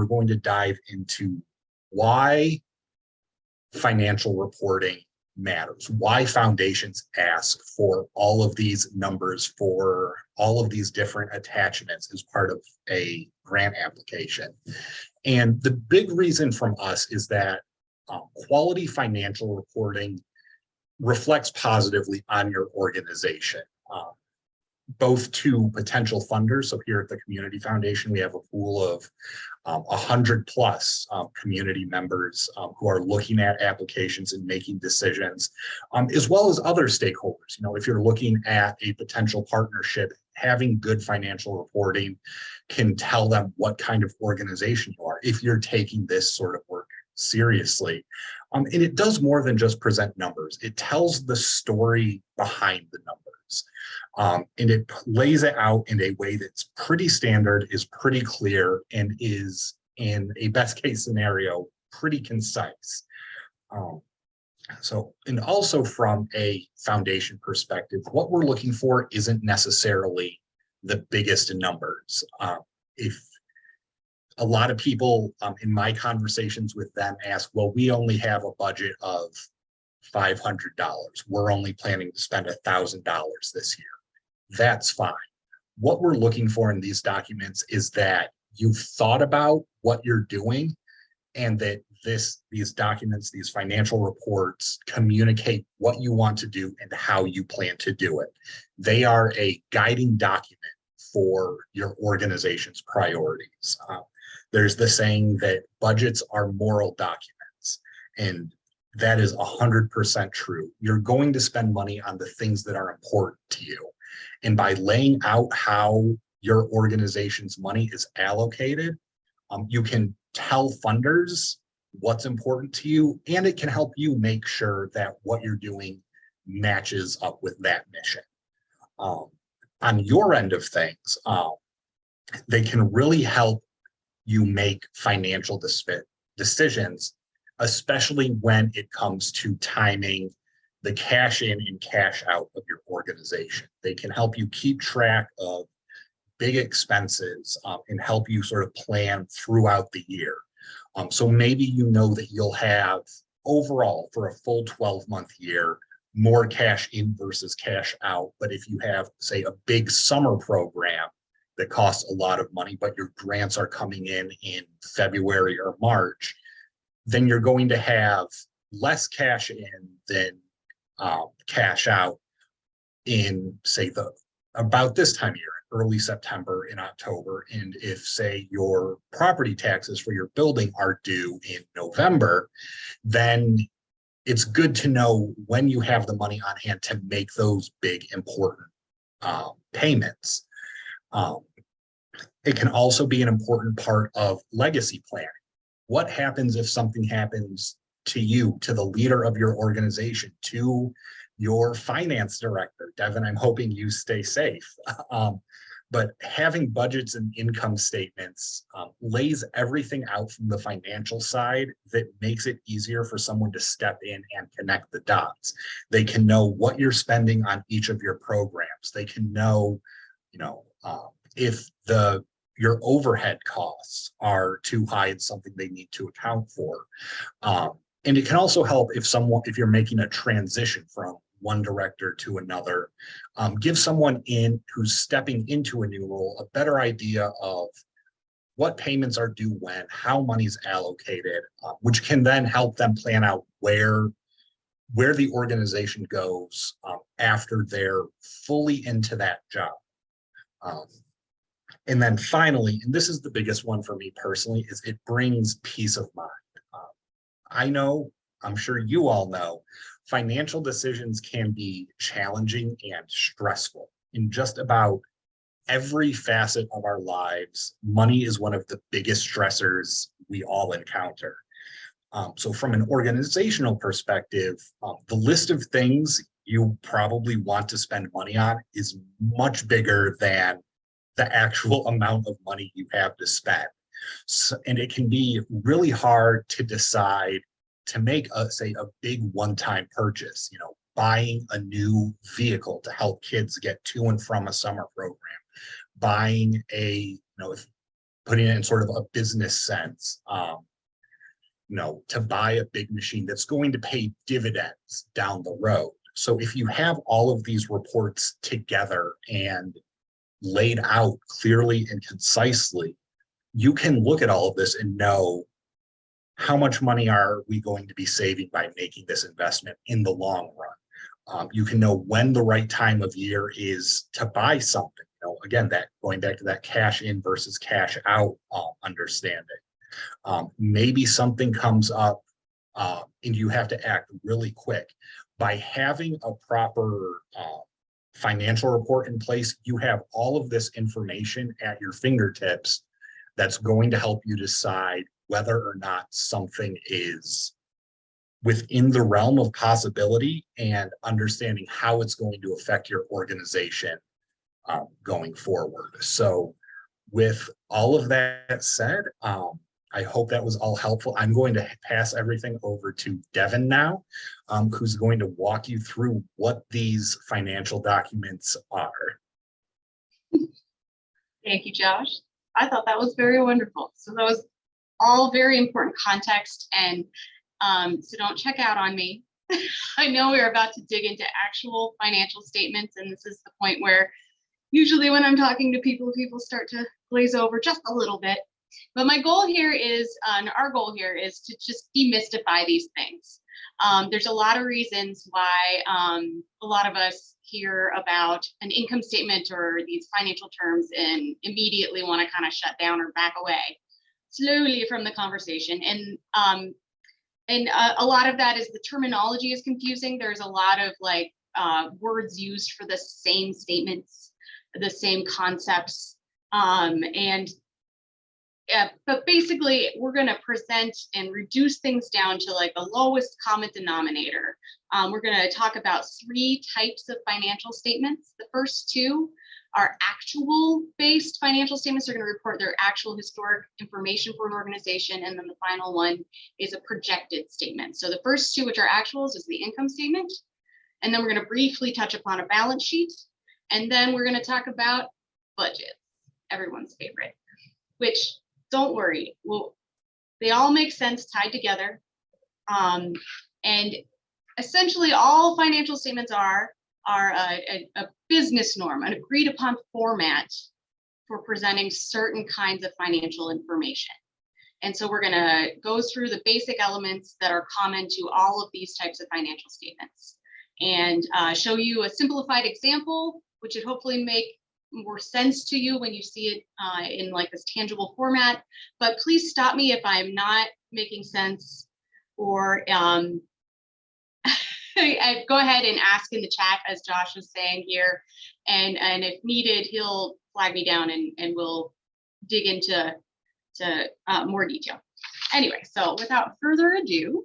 we're going to dive into why financial reporting matters, why foundations ask for all of these numbers, for all of these different attachments as part of a grant application. And the big reason from us is that quality financial reporting reflects positively on your organization, both to potential funders. So here at the Community Foundation, we have a pool of 100 plus community members who are looking at applications and making decisions, as well as other stakeholders. You know, if you're looking at a potential partnership, having good financial reporting can tell them what kind of organization you are if you're taking this sort of work seriously. And it does more than just present numbers. It tells the story behind the numbers. And it lays it out in a way that's pretty standard, is pretty clear, and is, in a best case scenario, pretty concise. And also from a foundation perspective, what we're looking for isn't necessarily the biggest numbers. If a lot of people in my conversations with them ask, well, we only have a budget of $500. We're only planning to spend $1,000 this year. That's fine. What we're looking for in these documents is that you've thought about what you're doing, and that these documents, these financial reports, communicate what you want to do and how you plan to do it. They are a guiding document for your organization's priorities. There's the saying that budgets are moral documents, and that is 100% true. You're going to spend money on the things that are important to you. And by laying out how your organization's money is allocated, you can tell funders what's important to you, and it can help you make sure that what you're doing matches up with that mission. On your end of things, they can really help you make financial decisions, especially when it comes to timing the cash in and cash out of your organization. They can help you keep track of big expenses and help you sort of plan throughout the year. So maybe you know that you'll have overall for a full 12-month year, more cash in versus cash out. But if you have, say, a big summer program that costs a lot of money, but your grants are coming in February or March, then you're going to have less cash in than cash out in, say, about this time of year, early September and October. And if, say, your property taxes for your building are due in November, then it's good to know when you have the money on hand to make those big, important payments. It can also be an important part of legacy planning. What happens if something happens to you, to the leader of your organization, to your finance director? Devin, I'm hoping you stay safe. But having budgets and income statements lays everything out from the financial side that makes it easier for someone to step in and connect the dots. They can know what you're spending on each of your programs. They can know, if your overhead costs are too high and something they need to account for. And it can also help if you're making a transition from one director to another, give someone who's stepping into a new role a better idea of what payments are due when, how money's allocated, which can then help them plan out where the organization goes after they're fully into that job. And then finally, and this is the biggest one for me personally, is it brings peace of mind. I'm sure you all know, financial decisions can be challenging and stressful in just about every facet of our lives. Money is one of the biggest stressors we all encounter. So from an organizational perspective, the list of things you probably want to spend money on is much bigger than the actual amount of money you have to spend. And it can be really hard to decide to make a big one-time purchase, buying a new vehicle to help kids get to and from a summer program, buying if putting it in sort of a business sense, to buy a big machine that's going to pay dividends down the road. So if you have all of these reports together and laid out clearly and concisely, you can look at all of this and know how much money are we going to be saving by making this investment in the long run. You can know when the right time of year is to buy something. Again, that going back to that cash in versus cash out understanding. Maybe something comes up and you have to act really quick. By having a proper financial report in place, you have all of this information at your fingertips that's going to help you decide whether or not something is within the realm of possibility and understanding how it's going to affect your organization going forward. So with all of that said, I hope that was all helpful. I'm going to pass everything over to Devin now, who's going to walk you through what these financial documents are. Thank you, Josh. I thought that was very wonderful. So that was all very important context, and so don't check out on me. I know we're about to dig into actual financial statements, and this is the point where usually when I'm talking to people, people start to glaze over just a little bit. But my goal here is, and our goal here is to just demystify these things. There's a lot of reasons why a lot of us hear about an income statement or these financial terms and immediately want to kind of shut down or back away slowly from the conversation. And a lot of that is the terminology is confusing. There's a lot of words used for the same statements, the same concepts, but basically we're going to present and reduce things down to the lowest common denominator. We're going to talk about 3 types of financial statements. The first 2 are actual based financial statements. They're going to report their actual historic information for an organization. And then the final one is a projected statement. So the first 2, which are actuals, is the income statement. And then we're going to briefly touch upon a balance sheet. And then we're going to talk about budgets, everyone's favorite, which, don't worry, they all make sense tied together. And essentially all financial statements are a business norm, an agreed upon format for presenting certain kinds of financial information. And so we're going to go through the basic elements that are common to all of these types of financial statements and show you a simplified example, which would hopefully make more sense to you when you see it in this tangible format. But please stop me if I'm not making sense, or I go ahead and ask in the chat, as Josh was saying here, and if needed, he'll flag me down and we'll dig into more detail. Anyway, so without further ado,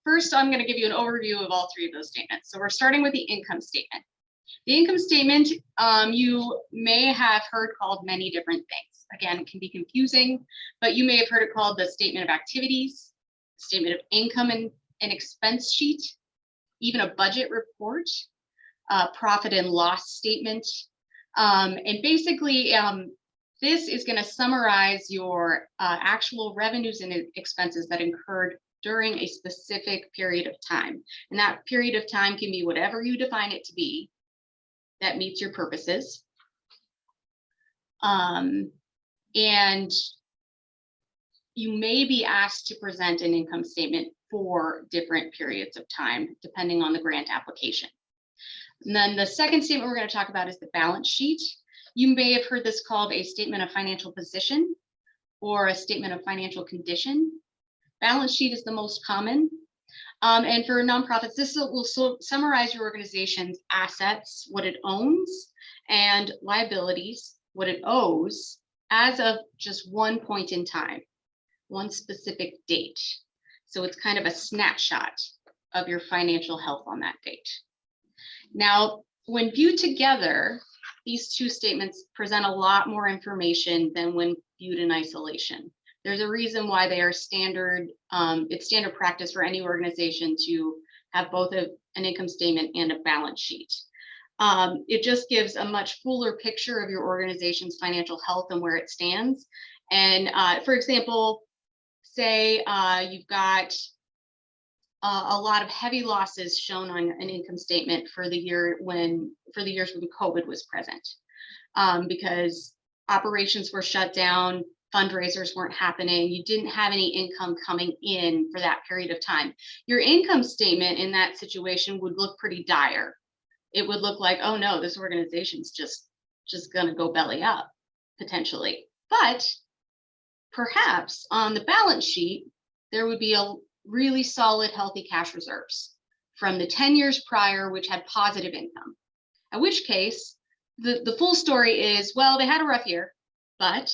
first I'm going to give you an overview of all 3 of those statements. So we're starting with the income statement. The income statement you may have heard called many different things. Again, it can be confusing, but you may have heard it called the statement of activities, statement of income and expense sheet, even a budget report, profit and loss statement. And basically, this is going to summarize your actual revenues and expenses that incurred during a specific period of time. And that period of time can be whatever you define it to be that meets your purposes. And you may be asked to present an income statement for different periods of time, depending on the grant application. And then the second statement we're going to talk about is the balance sheet. You may have heard this called a statement of financial position or a statement of financial condition. Balance sheet is the most common. And for nonprofits, this will summarize your organization's assets, what it owns, and liabilities, what it owes, as of just one point in time, one specific date. So it's kind of a snapshot of your financial health on that date. Now, when viewed together, these 2 statements present a lot more information than when viewed in isolation. There's a reason why they are standard. It's standard practice for any organization to have both an income statement and a balance sheet. It just gives a much fuller picture of your organization's financial health and where it stands. And for example, say you've got a lot of heavy losses shown on an income statement for the years when COVID was present, because operations were shut down, fundraisers weren't happening, you didn't have any income coming in for that period of time. Your income statement in that situation would look pretty dire. It would look like, oh no, this organization's just gonna go belly up potentially. But perhaps on the balance sheet, there would be a really solid, healthy cash reserves from the 10 years prior, which had positive income. In which case, the full story is, well, they had a rough year, but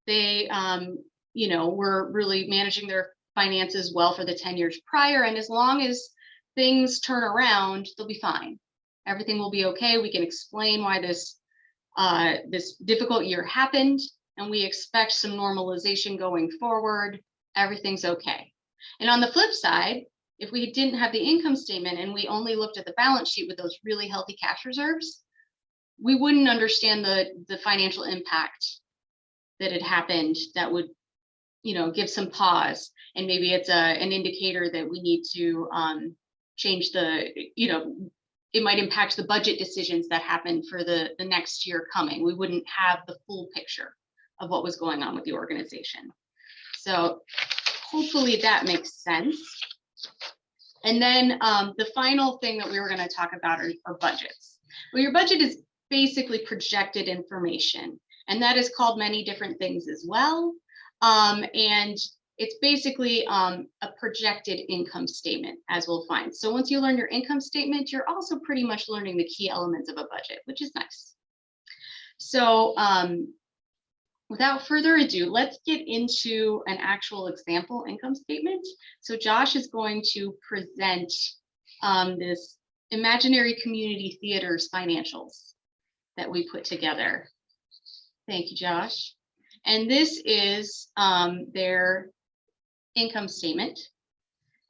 they, were really managing their finances well for the 10 years prior. And as long as things turn around, they'll be fine. Everything will be okay. We can explain why this difficult year happened, and we expect some normalization going forward. Everything's okay. And on the flip side, if we didn't have the income statement and we only looked at the balance sheet with those really healthy cash reserves, we wouldn't understand the financial impact that had happened that would, give some pause. And maybe it's an indicator that we need to change it might impact the budget decisions that happen for the next year coming. We wouldn't have the full picture of what was going on with the organization. So hopefully that makes sense. And then the final thing that we were going to talk about are budgets. Well, your budget is basically projected information, and that is called many different things as well. And it's basically a projected income statement, as we'll find. So once you learn your income statement, you're also pretty much learning the key elements of a budget, which is nice. So without further ado, let's get into an actual example income statement. So Josh is going to present this imaginary community theater's financials that we put together. Thank you, Josh. And this is their income statement.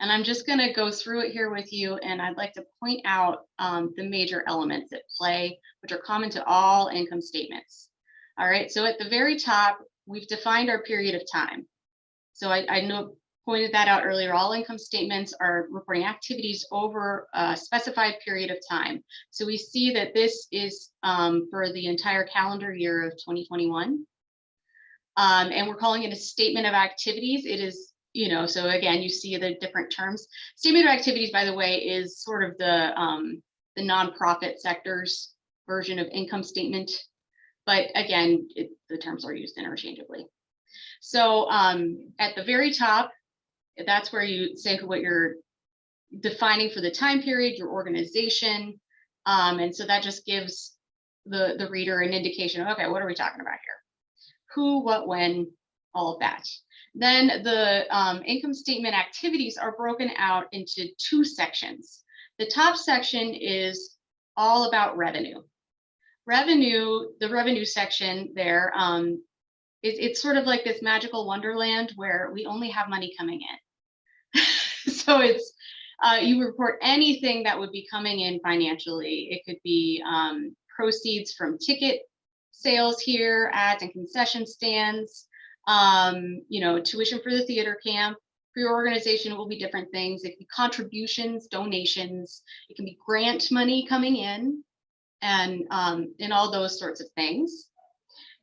And I'm just going to go through it here with you. And I'd like to point out the major elements at play, which are common to all income statements. All right, so at the very top, we've defined our period of time. So I pointed that out earlier. All income statements are reporting activities over a specified period of time. So we see that this is for the entire calendar year of 2021. And we're calling it a statement of activities. It is, so again, you see the different terms. Statement of activities, by the way, is sort of the nonprofit sector's version of income statement. But again, the terms are used interchangeably. So at the very top, that's where you say what you're defining for the time period, your organization. And so that just gives the reader an indication of, okay, what are we talking about here? Who, what, when, all of that. Then the income statement activities are broken out into two sections. The top section is all about revenue. The revenue section there, it's sort of like this magical wonderland where we only have money coming in. So it's, you report anything that would be coming in financially. It could be proceeds from ticket sales here, ads and concession stands, tuition for the theater camp. For your organization, it will be different things. It can be contributions, donations. It can be grant money coming in, and all those sorts of things.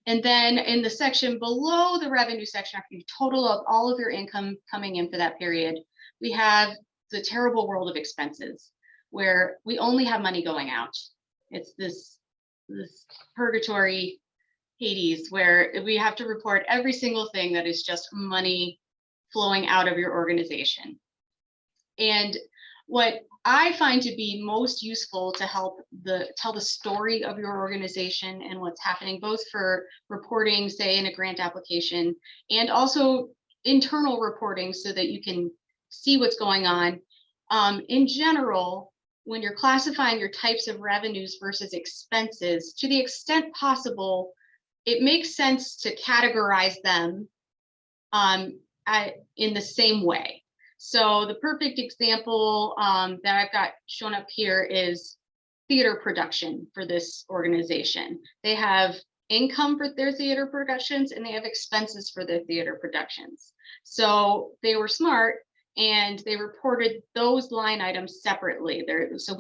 And then in the section below the revenue section, after you total up all of your income coming in for that period, we have the terrible world of expenses, where we only have money going out. It's this purgatory Hades, where we have to report every single thing that is just money flowing out of your organization. And what I find to be most useful to help tell the story of your organization and what's happening, both for reporting, say, in a grant application, and also internal reporting so that you can see what's going on. In general, when you're classifying your types of revenues versus expenses, to the extent possible, it makes sense to categorize them in the same way. So the perfect example that I've got shown up here is theater production for this organization. They have income for their theater productions and they have expenses for their theater productions. So they were smart and they reported those line items separately. So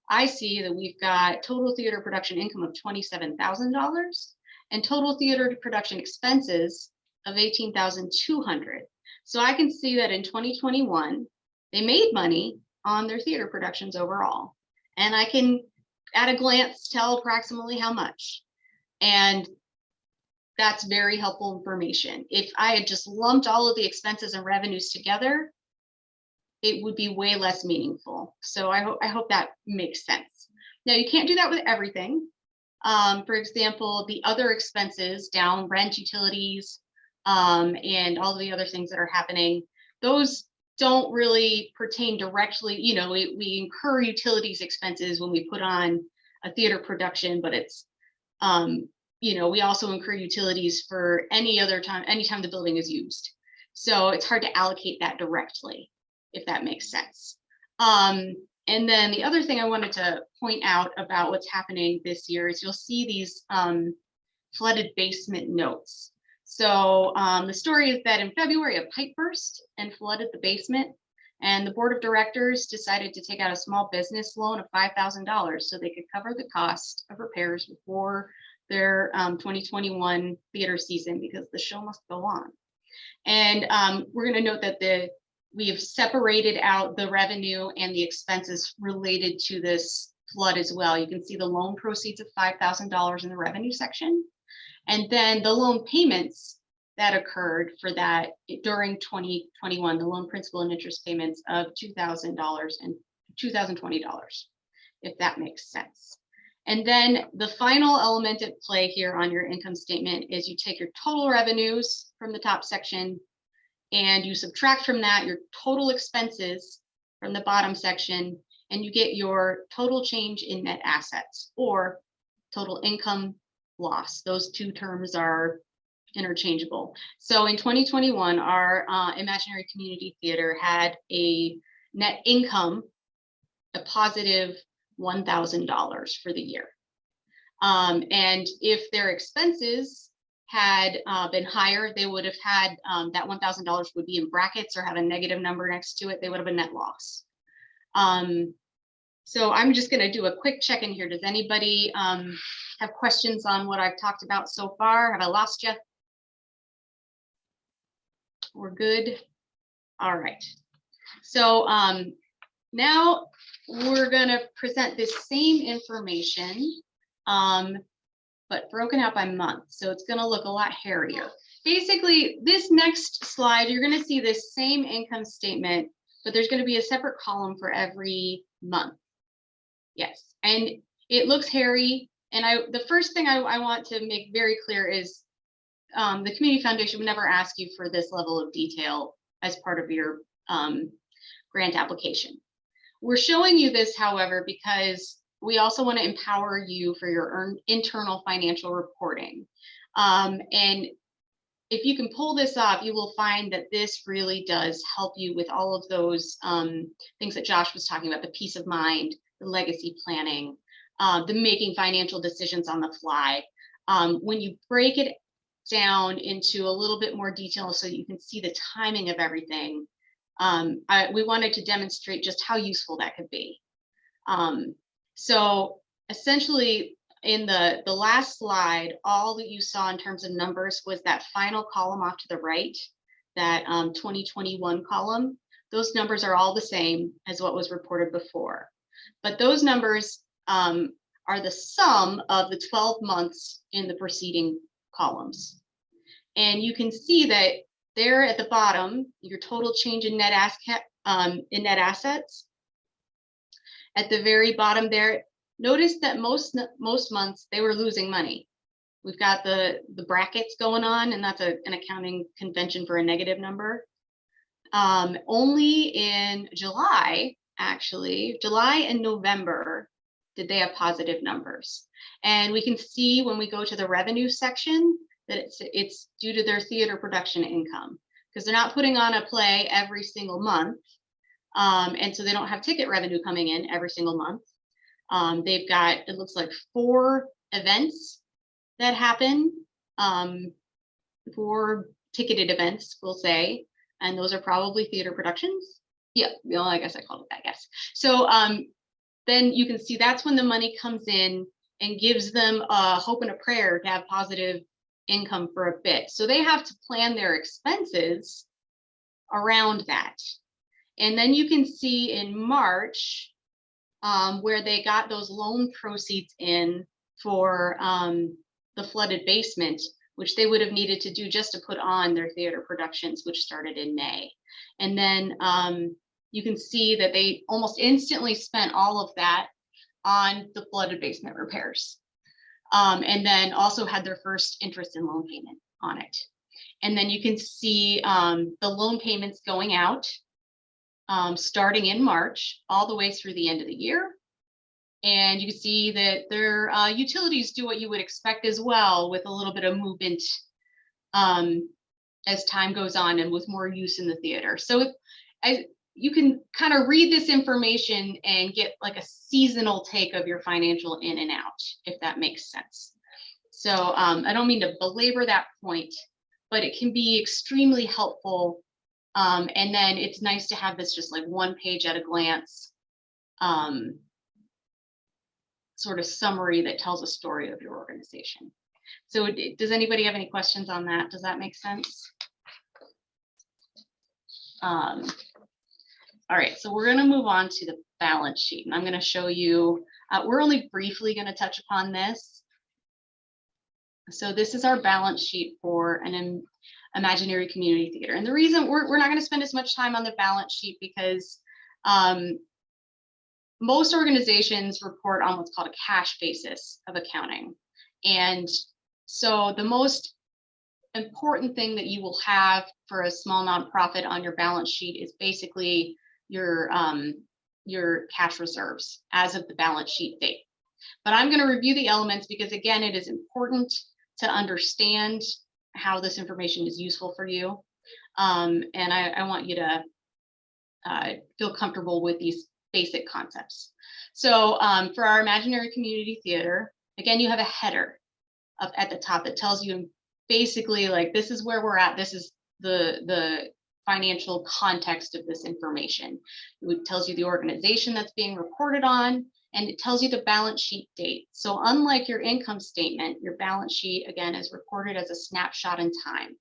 I see that we've got total theater production income of $27,000 and total theater production expenses of $18,200. So I can see that in 2021, they made money on their theater productions overall. And I can, at a glance, tell approximately how much. And that's very helpful information. If I had just lumped all of the expenses and revenues together, it would be way less meaningful. So I hope that makes sense. Now, you can't do that with everything. For example, the other expenses down, rent, utilities, and all the other things that are happening, those don't really pertain directly. You know, we incur utilities expenses when we put on a theater production, but it's, you know, we also incur utilities for anytime the building is used. So it's hard to allocate that directly, if that makes sense. And then the other thing I wanted to point out about what's happening this year is you'll see these flooded basement notes. So the story is that in February, a pipe burst and flooded the basement, and the board of directors decided to take out a small business loan of $5,000 so they could cover the cost of repairs before their 2021 theater season, because the show must go on. And we're going to note that we have separated out the revenue and the expenses related to this flood as well. You can see the loan proceeds of $5,000 in the revenue section. And then the loan payments that occurred for that during 2021, the loan principal and interest payments of $2,000 and $2,020, if that makes sense. And then the final element at play here on your income statement is you take your total revenues from the top section and you subtract from that your total expenses from the bottom section, and you get your total change in net assets or total income loss. Those two terms are interchangeable. So in 2021, our Imaginary Community Theater had a net income, a positive $1,000 for the year. And if their expenses had been higher, they would have had that $1,000 would be in brackets or have a negative number next to it. They would have a net loss. So I'm just going to do a quick check in here. Does anybody have questions on what I've talked about so far? Have I lost you? We're good. All right. So now we're going to present this same information, but broken out by month. So it's going to look a lot hairier. Basically, this next slide, you're going to see this same income statement, but there's going to be a separate column for every month. Yes, and it looks hairy. And the first thing I want to make very clear is the Community Foundation would never ask you for this level of detail as part of your grant application. We're showing you this, however, because we also want to empower you for your internal financial reporting. And if you can pull this off, you will find that this really does help you with all of those things that Josh was talking about, the peace of mind, the legacy planning, the making financial decisions on the fly. When you break it down into a little bit more detail so that you can see the timing of everything, we wanted to demonstrate just how useful that could be. So essentially, in the last slide, all that you saw in terms of numbers was that final column off to the right, that 2021 column. Those numbers are all the same as what was reported before. But those numbers are the sum of the 12 months in the preceding columns. And you can see that there at the bottom, your total change in net assets. At the very bottom there, notice that most months they were losing money. We've got the brackets going on, and that's an accounting convention for a negative number. Only in July, actually, July and November, did they have positive numbers. And we can see when we go to the revenue section that it's due to their theater production income, because they're not putting on a play every single month. And so they don't have ticket revenue coming in every single month. They've got, it looks like 4 events that happen, 4 ticketed events, we'll say, and those are probably theater productions. Yeah, well, I guess I called it that, yes. So then you can see that's when the money comes in and gives them a hope and a prayer to have positive income for a bit. So they have to plan their expenses around that. And then you can see in March where they got those loan proceeds in for the flooded basement, which they would have needed to do just to put on their theater productions, which started in May. And then you can see that they almost instantly spent all of that on the flooded basement repairs. And then also had their first interest and loan payment on it. And then you can see the loan payments going out starting in March all the way through the end of the year. And you can see that their utilities do what you would expect as well, with a little bit of movement as time goes on and with more use in the theater. So you can kind of read this information and get like a seasonal take of your financial in and out, if that makes sense. So I don't mean to belabor that point, but it can be extremely helpful. And then it's nice to have this just like one page at a glance sort of summary that tells a story of your organization. So does anybody have any questions on that? Does that make sense? All right, so we're going to move on to the balance sheet, and I'm going to show you, we're only briefly going to touch upon this. So this is our balance sheet for an imaginary community theater. And the reason we're not going to spend as much time on the balance sheet because most organizations report on what's called a cash basis of accounting. And so the most important thing that you will have for a small nonprofit on your balance sheet is basically your cash reserves as of the balance sheet date. But I'm going to review the elements because, again, it is important to understand how this information is useful for you. And I want you to feel comfortable with these basic concepts. So for our imaginary community theater, again, you have a header up at the top that tells you basically like, this is where we're at. This is the financial context of this information. It tells you the organization that's being reported on, and it tells you the balance sheet date. So unlike your income statement, your balance sheet, again, is recorded as a snapshot in time.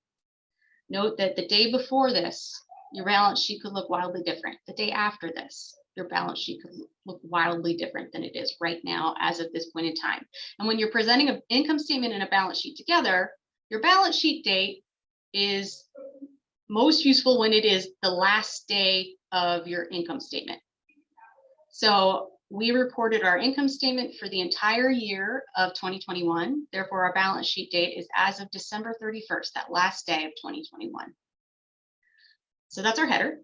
Note that the day before this, your balance sheet could look wildly different. The day after this, your balance sheet could look wildly different than it is right now as of this point in time. And when you're presenting an income statement and a balance sheet together, your balance sheet date is most useful when it is the last day of your income statement. So we reported our income statement for the entire year of 2021. Therefore, our balance sheet date is as of December 31st, that last day of 2021. So that's our header.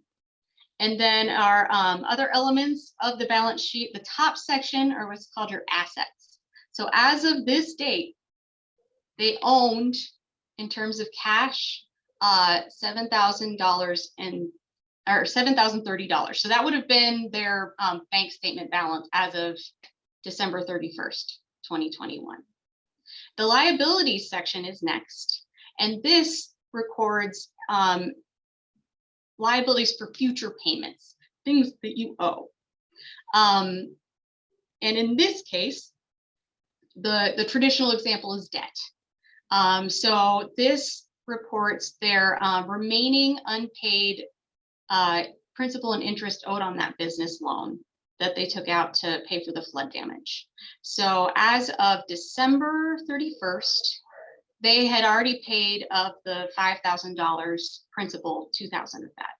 And then our other elements of the balance sheet, the top section are what's called your assets. So as of this date, they owned, in terms of cash, $7,000 or $7,030. So that would have been their bank statement balance as of December 31st, 2021. The liabilities section is next, and this records liabilities for future payments, things that you owe. And in this case, the traditional example is debt. So this reports their remaining unpaid principal and interest owed on that business loan that they took out to pay for the flood damage. So as of December 31st, they had already paid of the $5,000 principal, $2,000 of that.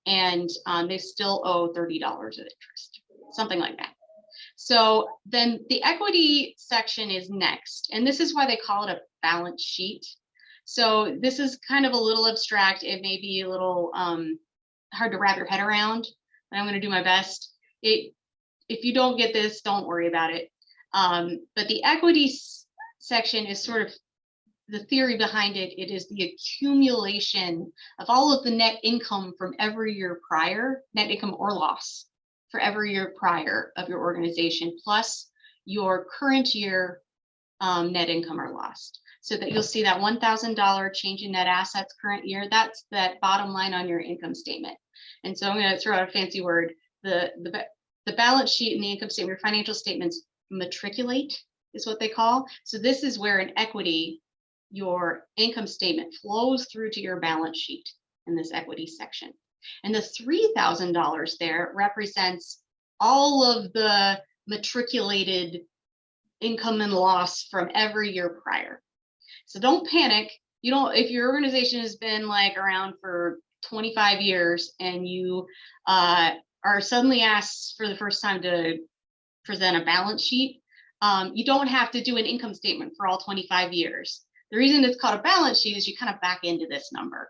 And they still owe $30 of interest, something like that. So then the equity section is next, and this is why they call it a balance sheet. So this is kind of a little abstract. It may be a little hard to wrap your head around, but I'm going to do my best. If you don't get this, don't worry about it. But the equity section is sort of the theory behind it. It is the accumulation of all of the net income from every year prior, net income or loss, for every year prior of your organization, plus your current year net income or loss. So that you'll see that $1,000 change in net assets current year, that's that bottom line on your income statement. And so I'm going to throw out a fancy word. The balance sheet and the income statement, your financial statements matriculate is what they call. So this is where in equity, your income statement flows through to your balance sheet in this equity section. And the $3,000 there represents all of the matriculated income and loss from every year prior. So don't panic. You don't, if your organization has been like around for 25 years and you are suddenly asked for the first time to present a balance sheet, you don't have to do an income statement for all 25 years. The reason it's called a balance sheet is you kind of back into this number.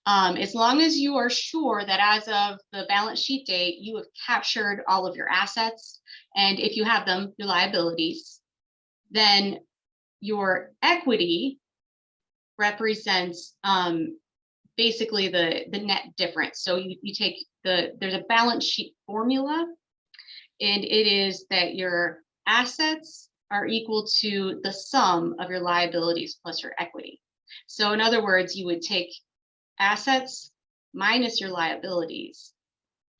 As long as you are sure that as of the balance sheet date, you have captured all of your assets, and if you have them, your liabilities, then your equity represents basically the net difference. So you take there's a balance sheet formula, and it is that your assets are equal to the sum of your liabilities plus your equity. So in other words, you would take assets minus your liabilities,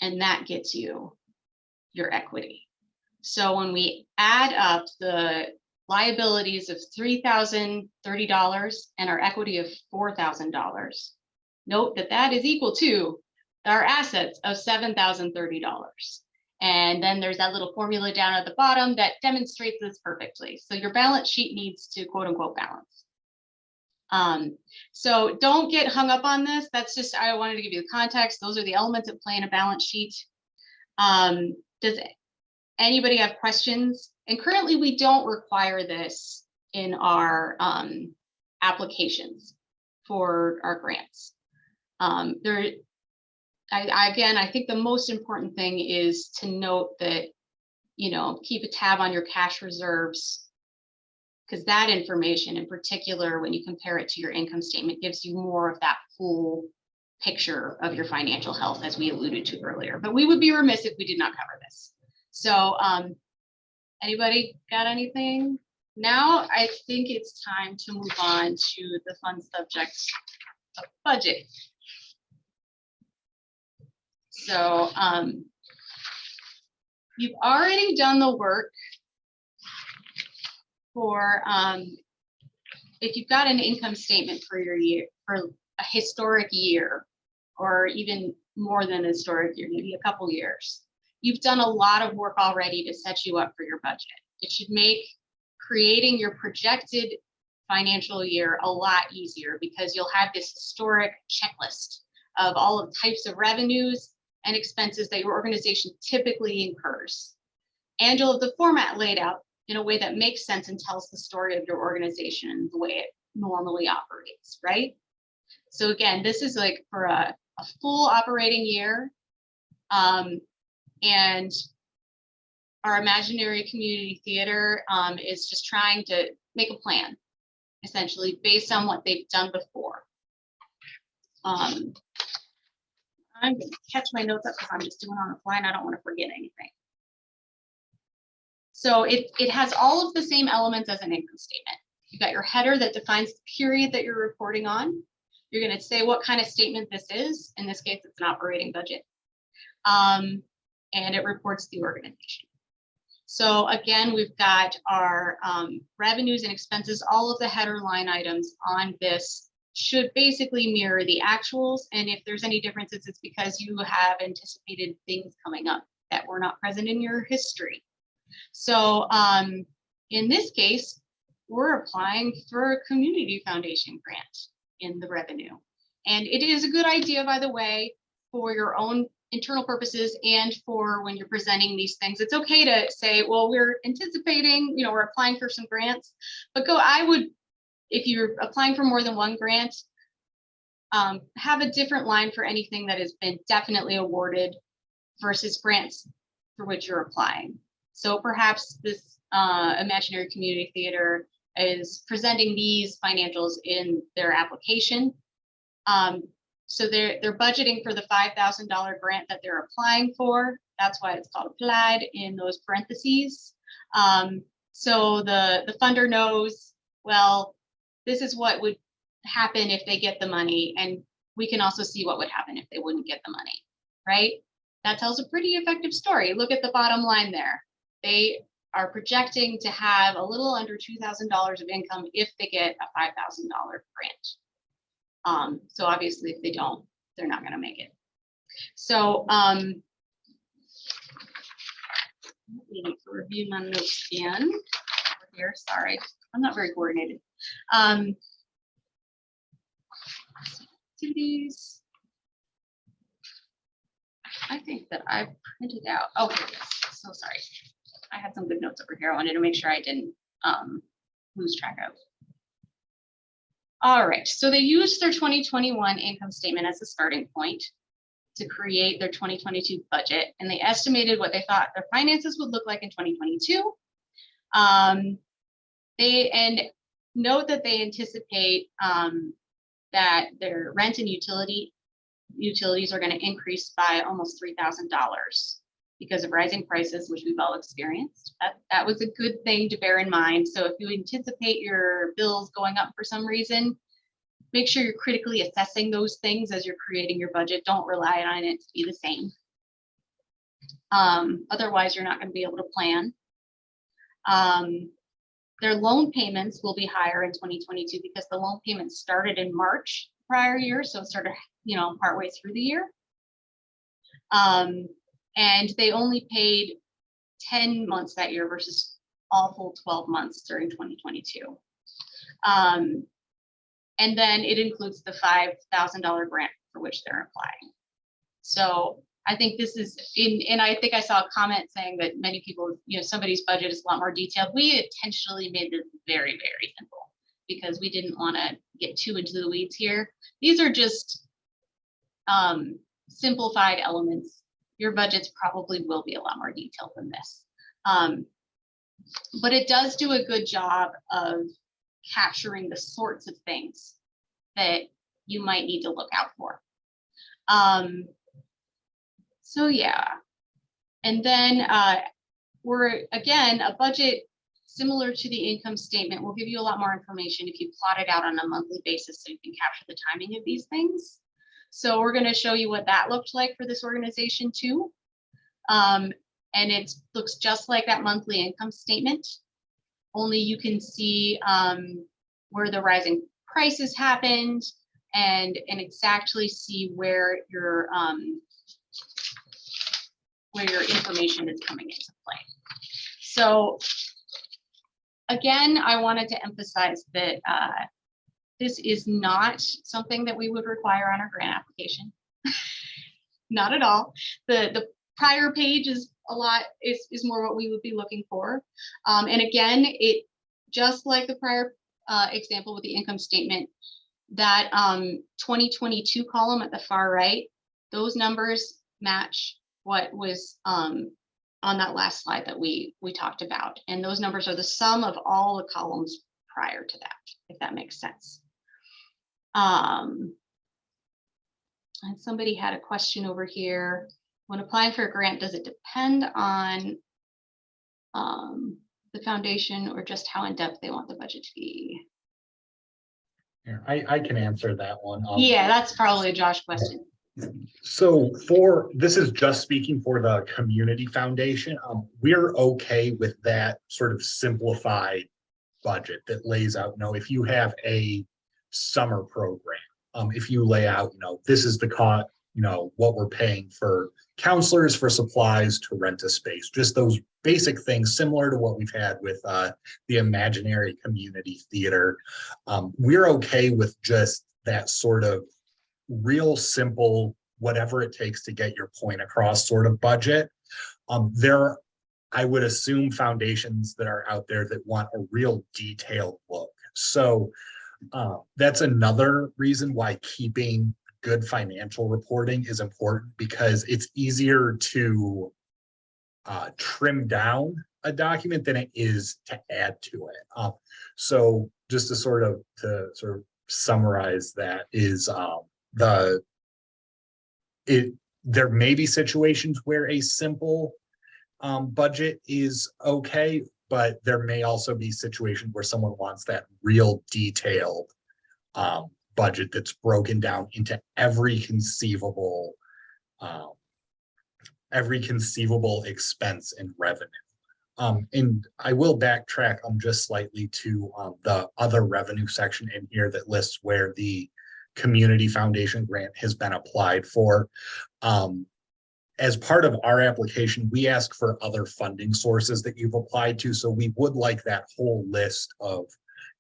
and that gets you your equity. So when we add up the liabilities of $3,030 and our equity of $4,000, note that that is equal to our assets of $7,030. And then there's that little formula down at the bottom that demonstrates this perfectly. So your balance sheet needs to quote unquote balance. So don't get hung up on this. That's just, I wanted to give you the context. Those are the elements that play in a balance sheet. Does anybody have questions? And currently we don't require this in our applications for our grants. Again, I think the most important thing is to note that, you know, keep a tab on your cash reserves, because that information in particular, when you compare it to your income statement, gives you more of that full picture of your financial health, as we alluded to earlier. But we would be remiss if we did not cover this. So anybody got anything? Now I think it's time to move on to the fun subject of budget. So you've already done the work for if you've got an income statement for your year, for a historic year, or even more than a historic year, maybe a couple years, you've done a lot of work already to set you up for your budget. It should make creating your projected financial year a lot easier, because you'll have this historic checklist of all of types of revenues and expenses that your organization typically incurs. And you'll have the format laid out in a way that makes sense and tells the story of your organization and the way it normally operates, right? So again, this is like for a full operating year. And our imaginary community theater is just trying to make a plan, essentially, based on what they've done before. I'm going to catch my notes up because I'm just doing on the fly and I don't want to forget anything. So it has all of the same elements as an income statement. You've got your header that defines the period that you're reporting on. You're going to say what kind of statement this is. In this case, it's an operating budget. And it reports the organization. So again, we've got our revenues and expenses. All of the header line items on this should basically mirror the actuals. And if there's any differences, it's because you have anticipated things coming up that were not present in your history. So in this case, we're applying for a community foundation grant in the revenue. And it is a good idea, by the way, for your own internal purposes and for when you're presenting these things. It's okay to say, well, we're anticipating, you know, we're applying for some grants, but I would, if you're applying for more than one grant, have a different line for anything that has been definitely awarded versus grants for which you're applying. So perhaps this imaginary community theater is presenting these financials in their application. So they're budgeting for the $5,000 grant that they're applying for. That's why it's called applied in those parentheses. So the funder knows, well, this is what would happen if they get the money. And we can also see what would happen if they wouldn't get the money, right? That tells a pretty effective story. Look at the bottom line there. They are projecting to have a little under $2,000 of income if they get a $5,000 grant. So obviously if they don't, they're not gonna make it. So let me review my notes again over here. Sorry, I'm not very coordinated. Activities. I think that I printed out. Oh, here it is. So sorry. I had some good notes over here. I wanted to make sure I didn't lose track of. All right, so they used their 2021 income statement as a starting point to create their 2022 budget, and they estimated what they thought their finances would look like in 2022. And note that they anticipate that their rent and utilities are going to increase by almost $3,000 because of rising prices, which we've all experienced. That was a good thing to bear in mind. So if you anticipate your bills going up for some reason, make sure you're critically assessing those things as you're creating your budget. Don't rely on it to be the same. Otherwise, you're not going to be able to plan. Their loan payments will be higher in 2022 because the loan payments started in March prior year, so it started, partway through the year. And they only paid 10 months that year versus all full 12 months during 2022. And then it includes the $5,000 grant for which they're applying. So I think this is and I think I saw a comment saying that many people, somebody's budget is a lot more detailed. We intentionally made this very, very simple because we didn't want to get too into the weeds here. These are just simplified elements. Your budgets probably will be a lot more detailed than this. But it does do a good job of capturing the sorts of things that you might need to look out for. So yeah, and then we're, again, a budget similar to the income statement will give you a lot more information if you plot it out on a monthly basis so you can capture the timing of these things. So we're going to show you what that looked like for this organization too. And it looks just like that monthly income statement, only you can see where the rising prices happened and exactly see where your information is coming into play. So again, I wanted to emphasize that this is not something that we would require on our grant application. Not at all. The prior page is more what we would be looking for. And again, it just like the prior example with the income statement, that 2022 column at the far right, those numbers match what was on that last slide that we talked about. And those numbers are the sum of all the columns prior to that, if that makes sense. And somebody had a question over here. When applying for a grant, does it depend on the foundation or just how in depth they want the budget to be? Yeah, I can answer that one. Yeah, that's probably a Josh question. So this is just speaking for the community foundation. We're okay with that sort of simplified budget that lays out, if you have a summer program, if you lay out, this is the cost, what we're paying for counselors, for supplies, to rent a space, just those basic things similar to what we've had with the Imaginary Community Theater. We're okay with just that sort of real simple, whatever it takes to get your point across sort of budget. I would assume foundations that are out there that want a real detailed look. So that's another reason why keeping good financial reporting is important, because it's easier to trim down a document than it is to add to it. So just to sort of summarize that is the there may be situations where a simple budget is okay, but there may also be situations where someone wants that real detailed budget that's broken down into every conceivable expense and revenue. And I will backtrack just slightly to the other revenue section in here that lists where the community foundation grant has been applied for. As part of our application, we ask for other funding sources that you've applied to. So we would like that whole list of,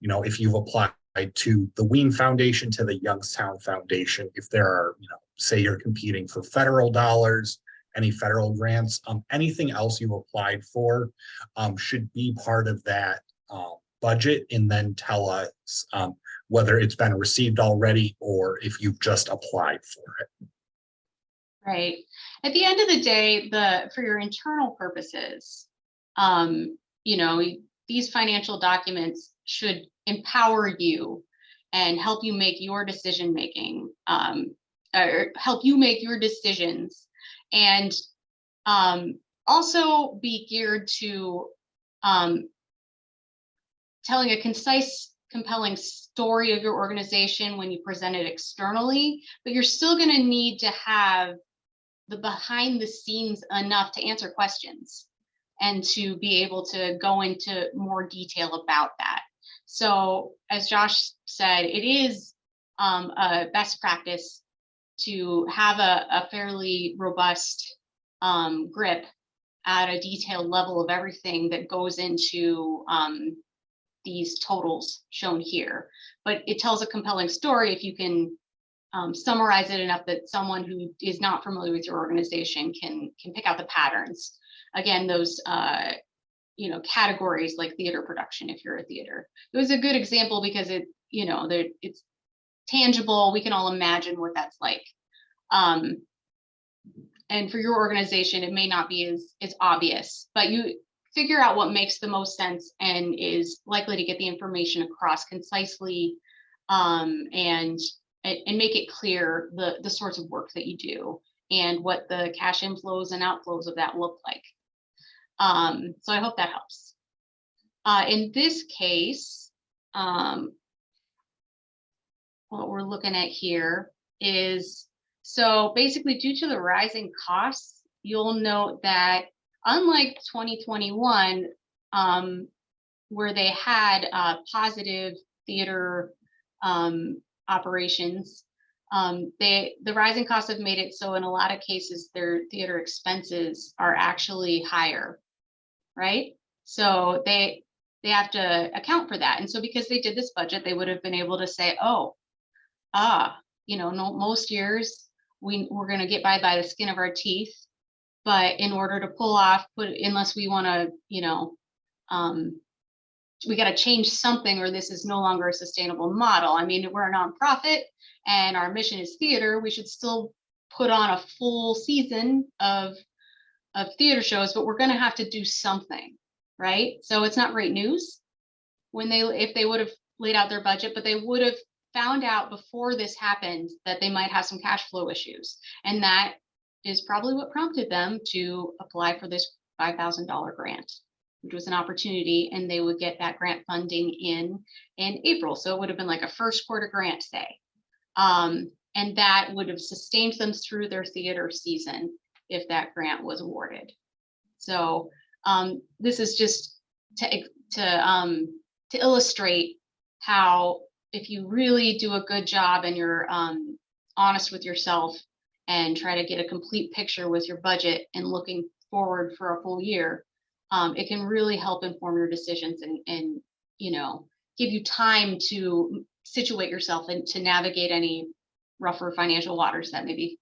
if you've applied to the Wien Foundation, to the Youngstown Foundation, if there are, say you're competing for federal dollars, any federal grants, anything else you've applied for should be part of that budget, and then tell us whether it's been received already or if you've just applied for it. Right. At the end of the day, for your internal purposes, these financial documents should empower you and help you make your decision making, or help you make your decisions, and also be geared to telling a concise, compelling story of your organization when you present it externally, but you're still going to need to have the behind the scenes enough to answer questions and to be able to go into more detail about that. So as Josh said, it is a best practice to have a fairly robust grip at a detailed level of everything that goes into these totals shown here. But it tells a compelling story if you can summarize it enough that someone who is not familiar with your organization can pick out the patterns. Again, those categories like theater production, if you're a theater. It was a good example because it's tangible. We can all imagine what that's like. And for your organization, it may not be as obvious, but you figure out what makes the most sense and is likely to get the information across concisely, and make it clear the sorts of work that you do and what the cash inflows and outflows of that look like. So I hope that helps. In this case, what we're looking at here is, so basically due to the rising costs, you'll note that unlike 2021, where they had positive theater operations, the rising costs have made it so in a lot of cases their theater expenses are actually higher, right? So they have to account for that. And so because they did this budget, they would have been able to say, most years we're going to get by the skin of our teeth, but in order to pull off, unless we want to, we got to change something, or this is no longer a sustainable model. I mean, we're a nonprofit and our mission is theater. We should still put on a full season of theater shows, but we're going to have to do something, right? So it's not great news if they would have laid out their budget, but they would have found out before this happened that they might have some cash flow issues. And that is probably what prompted them to apply for this $5,000 grant, which was an opportunity, and they would get that grant funding in April. So it would have been like a first quarter grant, say. And that would have sustained them through their theater season if that grant was awarded. So this is just to illustrate how, if you really do a good job and you're honest with yourself and try to get a complete picture with your budget and looking forward for a full year, it can really help inform your decisions and give you time to situate yourself and to navigate any rougher financial waters that may be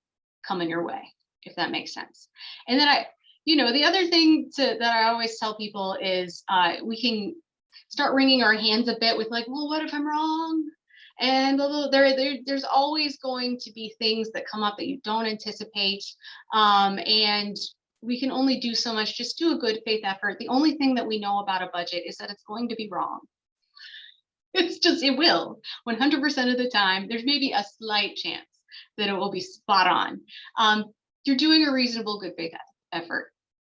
coming your way, if that makes sense. And then the other thing that I always tell people is we can start wringing our hands a bit with like, well, what if I'm wrong? And there's always going to be things that come up that you don't anticipate. And we can only do so much. Just do a good faith effort. The only thing that we know about a budget is that it's going to be wrong. It will 100% of the time. There's maybe a slight chance that it will be spot on. You're doing a reasonable good faith effort.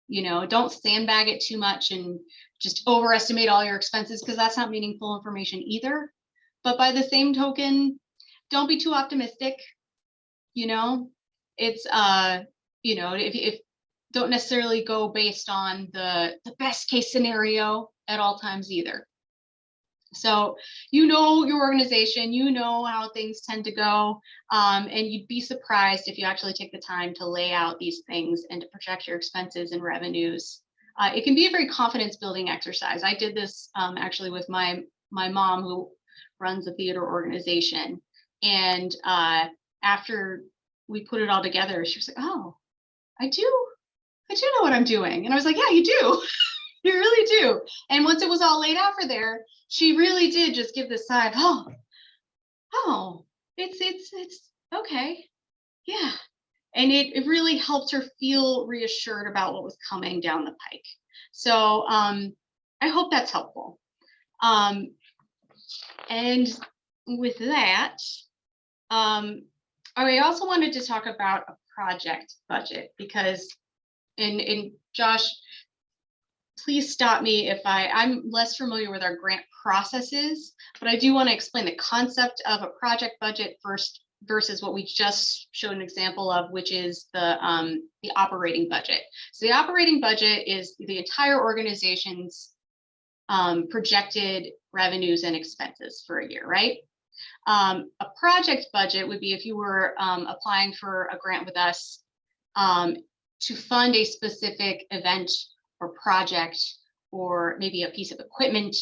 You know, don't sandbag it too much and just overestimate all your expenses, because that's not meaningful information either. But by the same token, don't be too optimistic. You know, it's you know, if don't necessarily go based on the best case scenario at all times either. So, you know, your organization, you know how things tend to go, and you'd be surprised if you actually take the time to lay out these things and to project your expenses and revenues. It can be a very confidence building exercise. I did this actually with my mom, who runs a theater organization. And after we put it all together, she was like, oh, I do know what I'm doing. And I was like, yeah, you do. You really do. And once it was all laid out for there, she really did just give this sigh of, oh, it's okay. Yeah. And it really helped her feel reassured about what was coming down the pike. So I hope that's helpful. And with that, I also wanted to talk about a project budget, because and Josh, please stop me if I'm less familiar with our grant processes, but I do want to explain the concept of a project budget first versus what we just showed an example of, which is the operating budget. So the operating budget is the entire organization's projected revenues and expenses for a year, right? A project budget would be if you were applying for a grant with us to fund a specific event or project, or maybe a piece of equipment,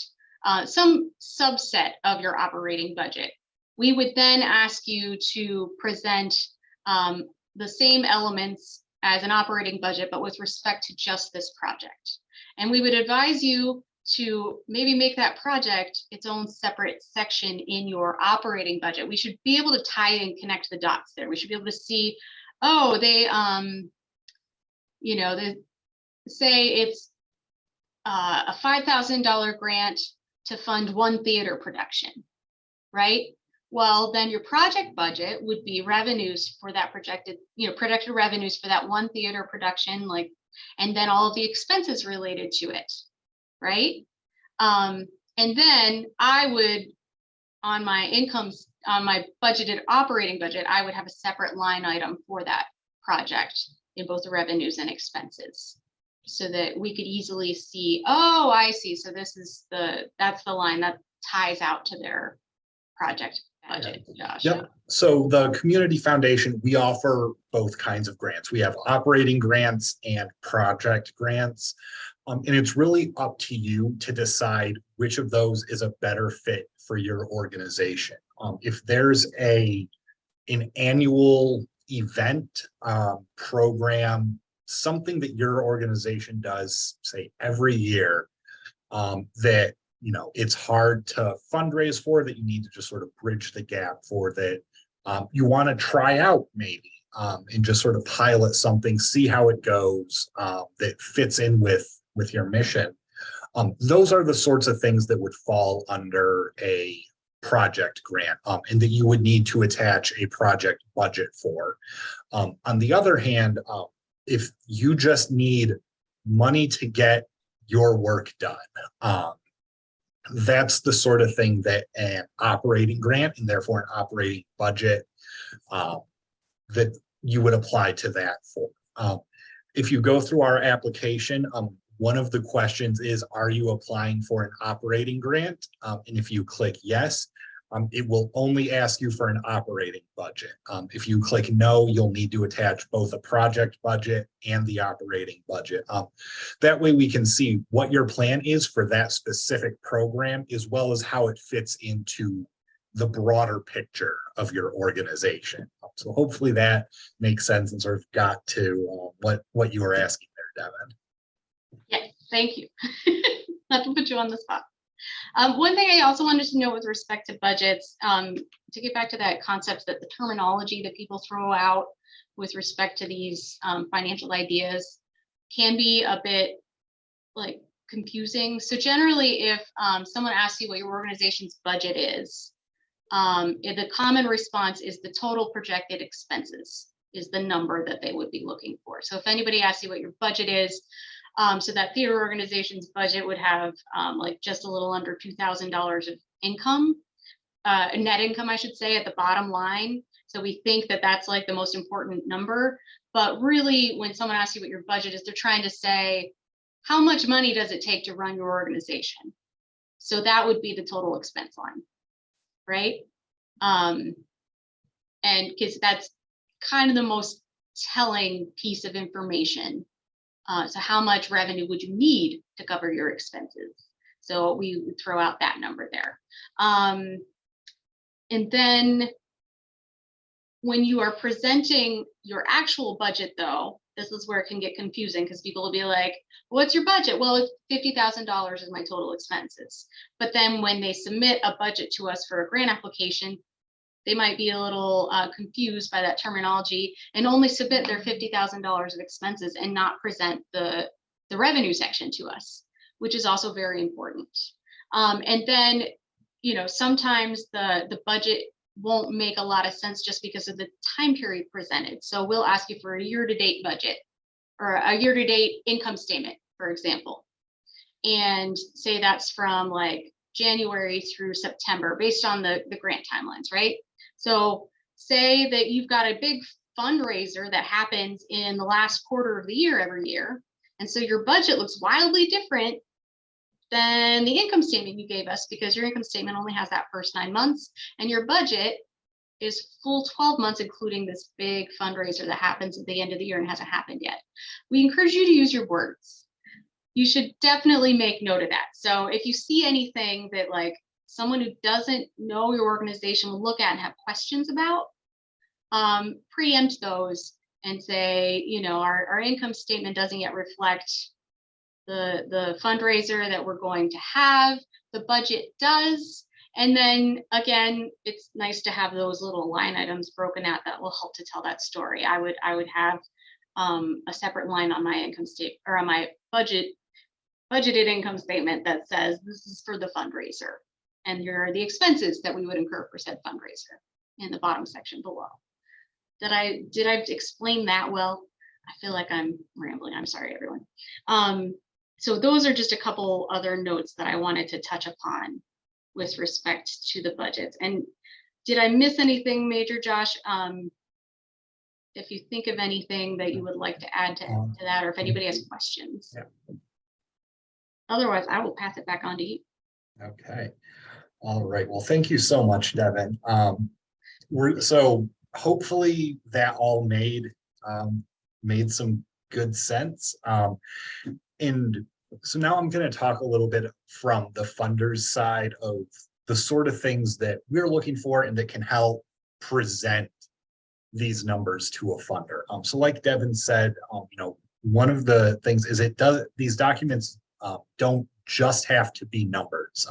some subset of your operating budget. We would then ask you to present the same elements as an operating budget, but with respect to just this project. And we would advise you to maybe make that project its own separate section in your operating budget. We should be able to tie and connect the dots there. We should be able to see, oh, they, you know, say it's a $5,000 grant to fund one theater production, right? Well, then your project budget would be revenues for that projected revenues for that one theater production, like, and then all of the expenses related to it, right? And then I would, on my incomes, on my budgeted operating budget, I would have a separate line item for that project in both the revenues and expenses, so that we could easily see, oh, I see. So this is that's the line that ties out to their project budget, Josh. Yep. So the Community Foundation, we offer both kinds of grants. We have operating grants and project grants. And it's really up to you to decide which of those is a better fit for your organization. If there's an annual event, program, something that your organization does, say, every year, that, you know, it's hard to fundraise for, that you need to just sort of bridge the gap for, that you want to try out maybe, and just sort of pilot something, see how it goes, that fits in with your mission. Those are the sorts of things that would fall under a project grant, and that you would need to attach a project budget for. On the other hand, if you just need money to get your work done, that's the sort of thing that an operating grant, and therefore an operating budget, that you would apply to that for. If you go through our application, one of the questions is, are you applying for an operating grant? And if you click yes, it will only ask you for an operating budget. If you click no, you'll need to attach both a project budget and the operating budget. That way we can see what your plan is for that specific program, as well as how it fits into the broader picture of your organization. So hopefully that makes sense and sort of got to what you were asking there, Devin. Yes, thank you. Not to put you on the spot. One thing I also wanted to know with respect to budgets, to get back to that concept, that the terminology that people throw out with respect to these financial ideas can be a bit like confusing. So generally, if someone asks you what your organization's budget is, The common response is the total projected expenses is the number that they would be looking for. So if anybody asks you what your budget is, so that theater organization's budget would have like just a little under $2,000 of income, net income, I should say, at the bottom line. So we think that that's like the most important number. But really, when someone asks you what your budget is, they're trying to say, how much money does it take to run your organization? So that would be the total expense line, right? And because that's kind of the most telling piece of information. So how much revenue would you need to cover your expenses? So we would throw out that number there. And then when you are presenting your actual budget, though, this is where it can get confusing because people will be like, what's your budget? Well, it's $50,000 is my total expenses. But then when they submit a budget to us for a grant application, they might be a little confused by that terminology and only submit their $50,000 of expenses and not present the revenue section to us, which is also very important. And then, you know, sometimes the budget won't make a lot of sense just because of the time period presented. So we'll ask you for a year-to-date budget or a year-to-date income statement, for example, and say that's from like January through September based on the grant timelines, right? So say that you've got a big fundraiser that happens in the last quarter of the year every year. And so your budget looks wildly different than the income statement you gave us because your income statement only has that first 9 months and your budget is full 12 months, including this big fundraiser that happens at the end of the year and hasn't happened yet. We encourage you to use your words. You should definitely make note of that. So if you see anything that like someone who doesn't know your organization will look at and have questions about, preempt those and say, you know, our income statement doesn't yet reflect the fundraiser that we're going to have. The budget does. And then again, it's nice to have those little line items broken out that will help to tell that story. I would have a separate line on my income statement or on my budgeted income statement that says this is for the fundraiser. And here are the expenses that we would incur for said fundraiser in the bottom section below. Did I explain that well? I feel like I'm rambling. I'm sorry, everyone. So those are just a couple other notes that I wanted to touch upon with respect to the budgets. And did I miss anything major, Josh? If you think of anything that you would like to add to that, or if anybody has questions. Yeah. Otherwise, I will pass it back on to you. Okay. All right. Well, thank you so much, Devin. So hopefully that all made some good sense. And so now I'm going to talk a little bit from the funders side of the sort of things that we're looking for and that can help present these numbers to a funder. So like Devin said, you know, one of the things is these documents don't just have to be numbers.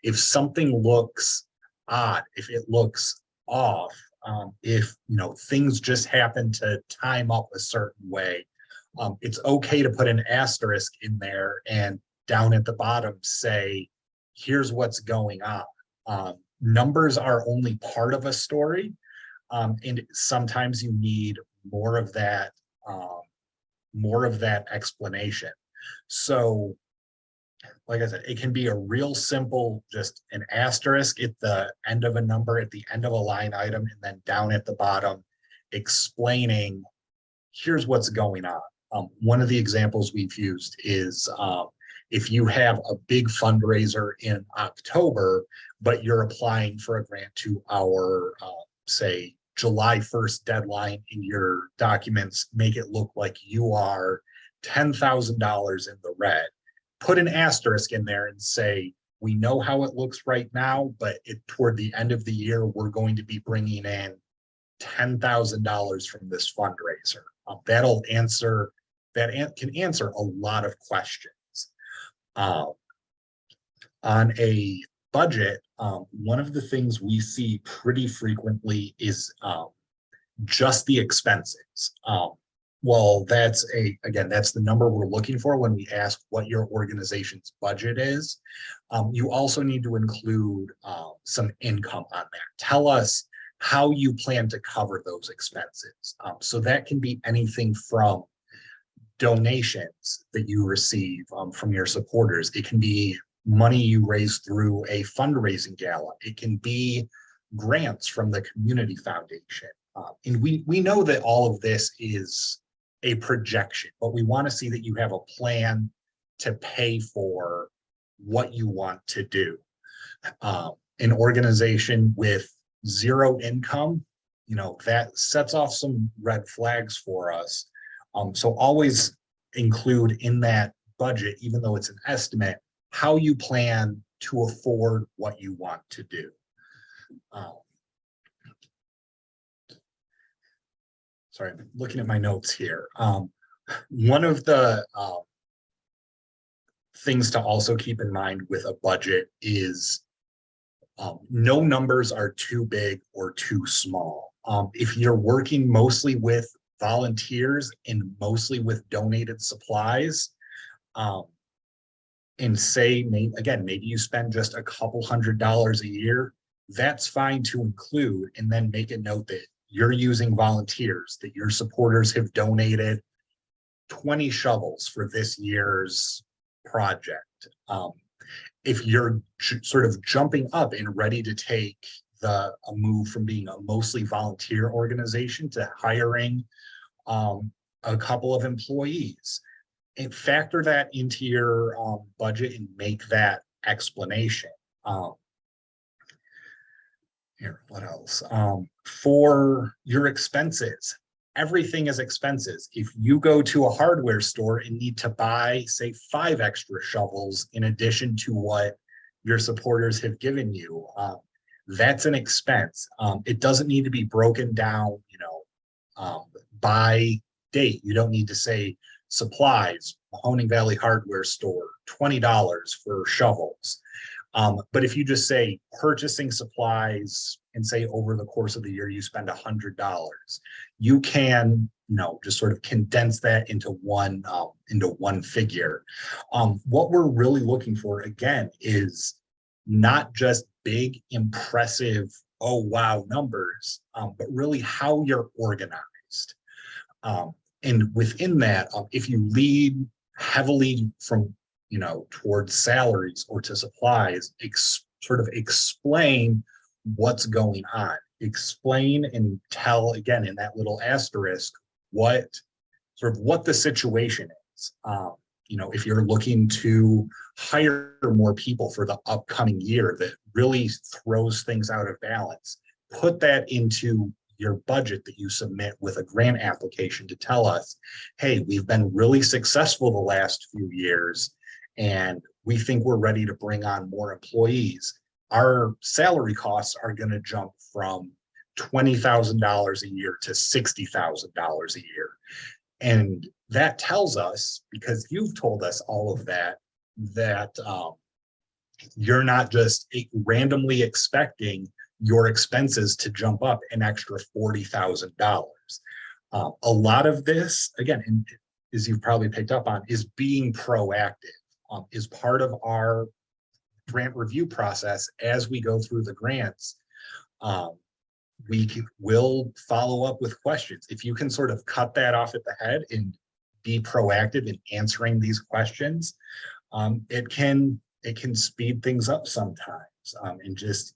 If something looks odd, if it looks off, if, you know, things just happen to time up a certain way, it's okay to put an asterisk in there and down at the bottom say, here's what's going on. Numbers are only part of a story. And sometimes you need more of that explanation. So like I said, it can be a real simple, just an asterisk at the end of a number, at the end of a line item, and then down at the bottom explaining, here's what's going on. One of the examples we've used is if you have a big fundraiser in October, but you're applying for a grant to our, say, July 1st deadline in your documents, make it look like you are $10,000 in the red. Put an asterisk in there and say, we know how it looks right now, but toward the end of the year, we're going to be bringing in $10,000 from this fundraiser. That can answer a lot of questions. On a budget, one of the things we see pretty frequently is just the expenses. Well, that's the number we're looking for when we ask what your organization's budget is. You also need to include some income on that. Tell us how you plan to cover those expenses. So that can be anything from donations that you receive from your supporters. It can be money you raise through a fundraising gala. It can be grants from the community foundation. And we know that all of this is a projection, but we want to see that you have a plan to pay for what you want to do. An organization with zero income, that sets off some red flags for us. So always include in that budget, even though it's an estimate, how you plan to afford what you want to do. Sorry, I'm looking at my notes here. One of the things to also keep in mind with a budget is no numbers are too big or too small. If you're working mostly with volunteers and mostly with donated supplies, and say, maybe you spend just a couple $100s a year, that's fine to include, and then make a note that you're using volunteers, that your supporters have donated 20 shovels for this year's project. If you're sort of jumping up and ready to take a move from being a mostly volunteer organization to hiring a couple of employees, and factor that into your budget and make that explanation. Here, what else? For your expenses, everything is expenses. If you go to a hardware store and need to buy, say, 5 extra shovels in addition to what your supporters have given you, that's an expense. It doesn't need to be broken down, by date. You don't need to say supplies, Mahoning Valley hardware store, $20 for shovels. But if you just say purchasing supplies and say over the course of the year you spend $100, you can, just sort of condense that into one figure. What we're really looking for, again, is not just big, impressive, oh wow numbers, but really how you're organized. And within that, if you lead heavily from towards salaries or to supplies, sort of explain what's going on. Explain and tell, again, in that little asterisk, what the situation is. If you're looking to hire more people for the upcoming year that really throws things out of balance, put that into your budget that you submit with a grant application to tell us, hey, we've been really successful the last few years, and we think we're ready to bring on more employees. Our salary costs are going to jump from $20,000 a year to $60,000 a year. And that tells us, because you've told us all of that, you're not just randomly expecting your expenses to jump up an extra $40,000. A lot of this, again, as you've probably picked up on, is being proactive. Is part of our grant review process. As we go through the grants, will follow up with questions. If you can sort of cut that off at the head and be proactive in answering these questions, it can speed things up sometimes, and just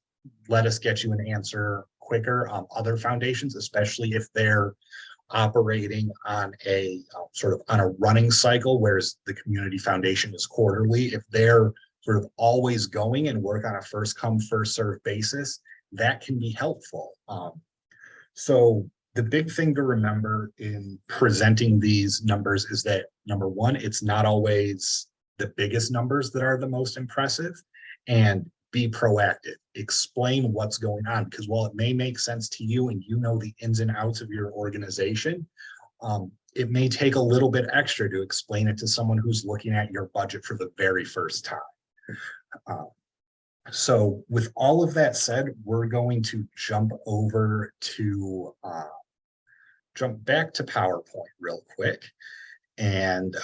let us get you an answer quicker. Other foundations, especially if they're operating on a running cycle, whereas the community foundation is quarterly, if they're sort of always going and work on a first come, first served basis, that can be helpful. So the big thing to remember in presenting these numbers is that, number one, it's not always the biggest numbers that are the most impressive, and be proactive. Explain what's going on, because while it may make sense to you and the ins and outs of your organization, it may take a little bit extra to explain it to someone who's looking at your budget for the very first time. So with all of that said, we're going to jump back to PowerPoint real quick and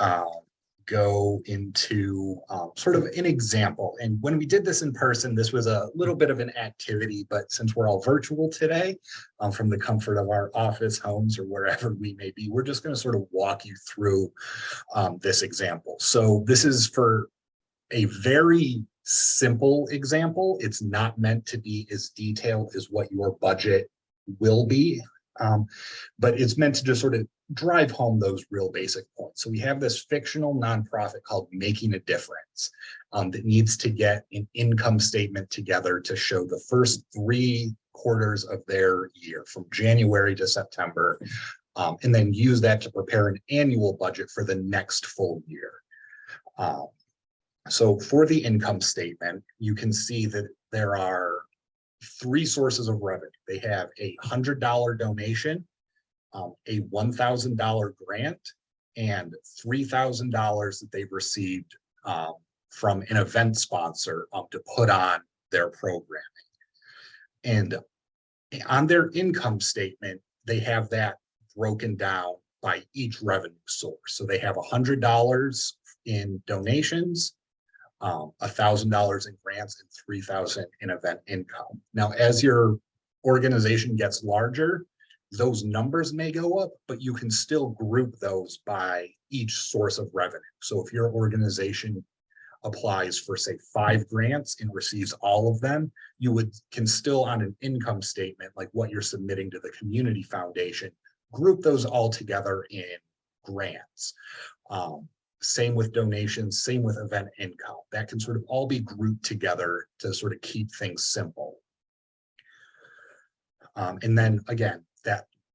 go into sort of an example. And when we did this in person, this was a little bit of an activity, but since we're all virtual today, from the comfort of our office, homes, or wherever we may be, we're just going to sort of walk you through this example. So this is for a very simple example. It's not meant to be as detailed as what your budget will be, but it's meant to just sort of drive home those real basic points. So we have this fictional nonprofit called Making a Difference that needs to get an income statement together to show the first 3 quarters of their year from January to September, and then use that to prepare an annual budget for the next full year. So for the income statement, you can see that there are 3 sources of revenue. They have a $100 donation, a $1,000 grant, and $3,000 that they've received from an event sponsor to put on their programming. And on their income statement, they have that broken down by each revenue source. So they have $100 in donations, $1,000 in grants, and $3,000 in event income. Now, as your organization gets larger, those numbers may go up, but you can still group those by each source of revenue. So if your organization applies for, say, 5 grants and receives all of them, you can still, on an income statement, like what you're submitting to the community foundation, group those all together in grants. Same with donations, same with event income. That can sort of all be grouped together to sort of keep things simple. And then again,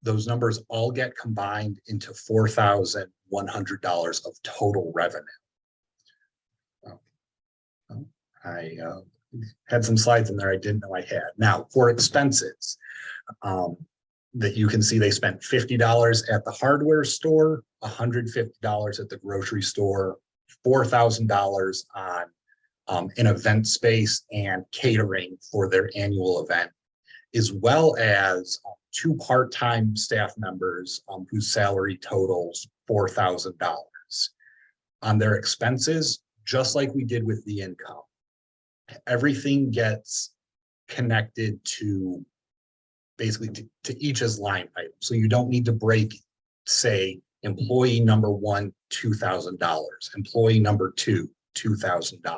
those numbers all get combined into $4,100 of total revenue. I had some slides in there I didn't know I had. Now, for expenses, that you can see they spent $50 at the hardware store, $150 at the grocery store, $4,000 on an event space and catering for their annual event, as well as 2 part-time staff members whose salary totals $4,000. On their expenses, just like we did with the income, everything gets connected to basically to each's line item. So you don't need to break, say, employee number 1, $2,000, employee number 2, $2,000.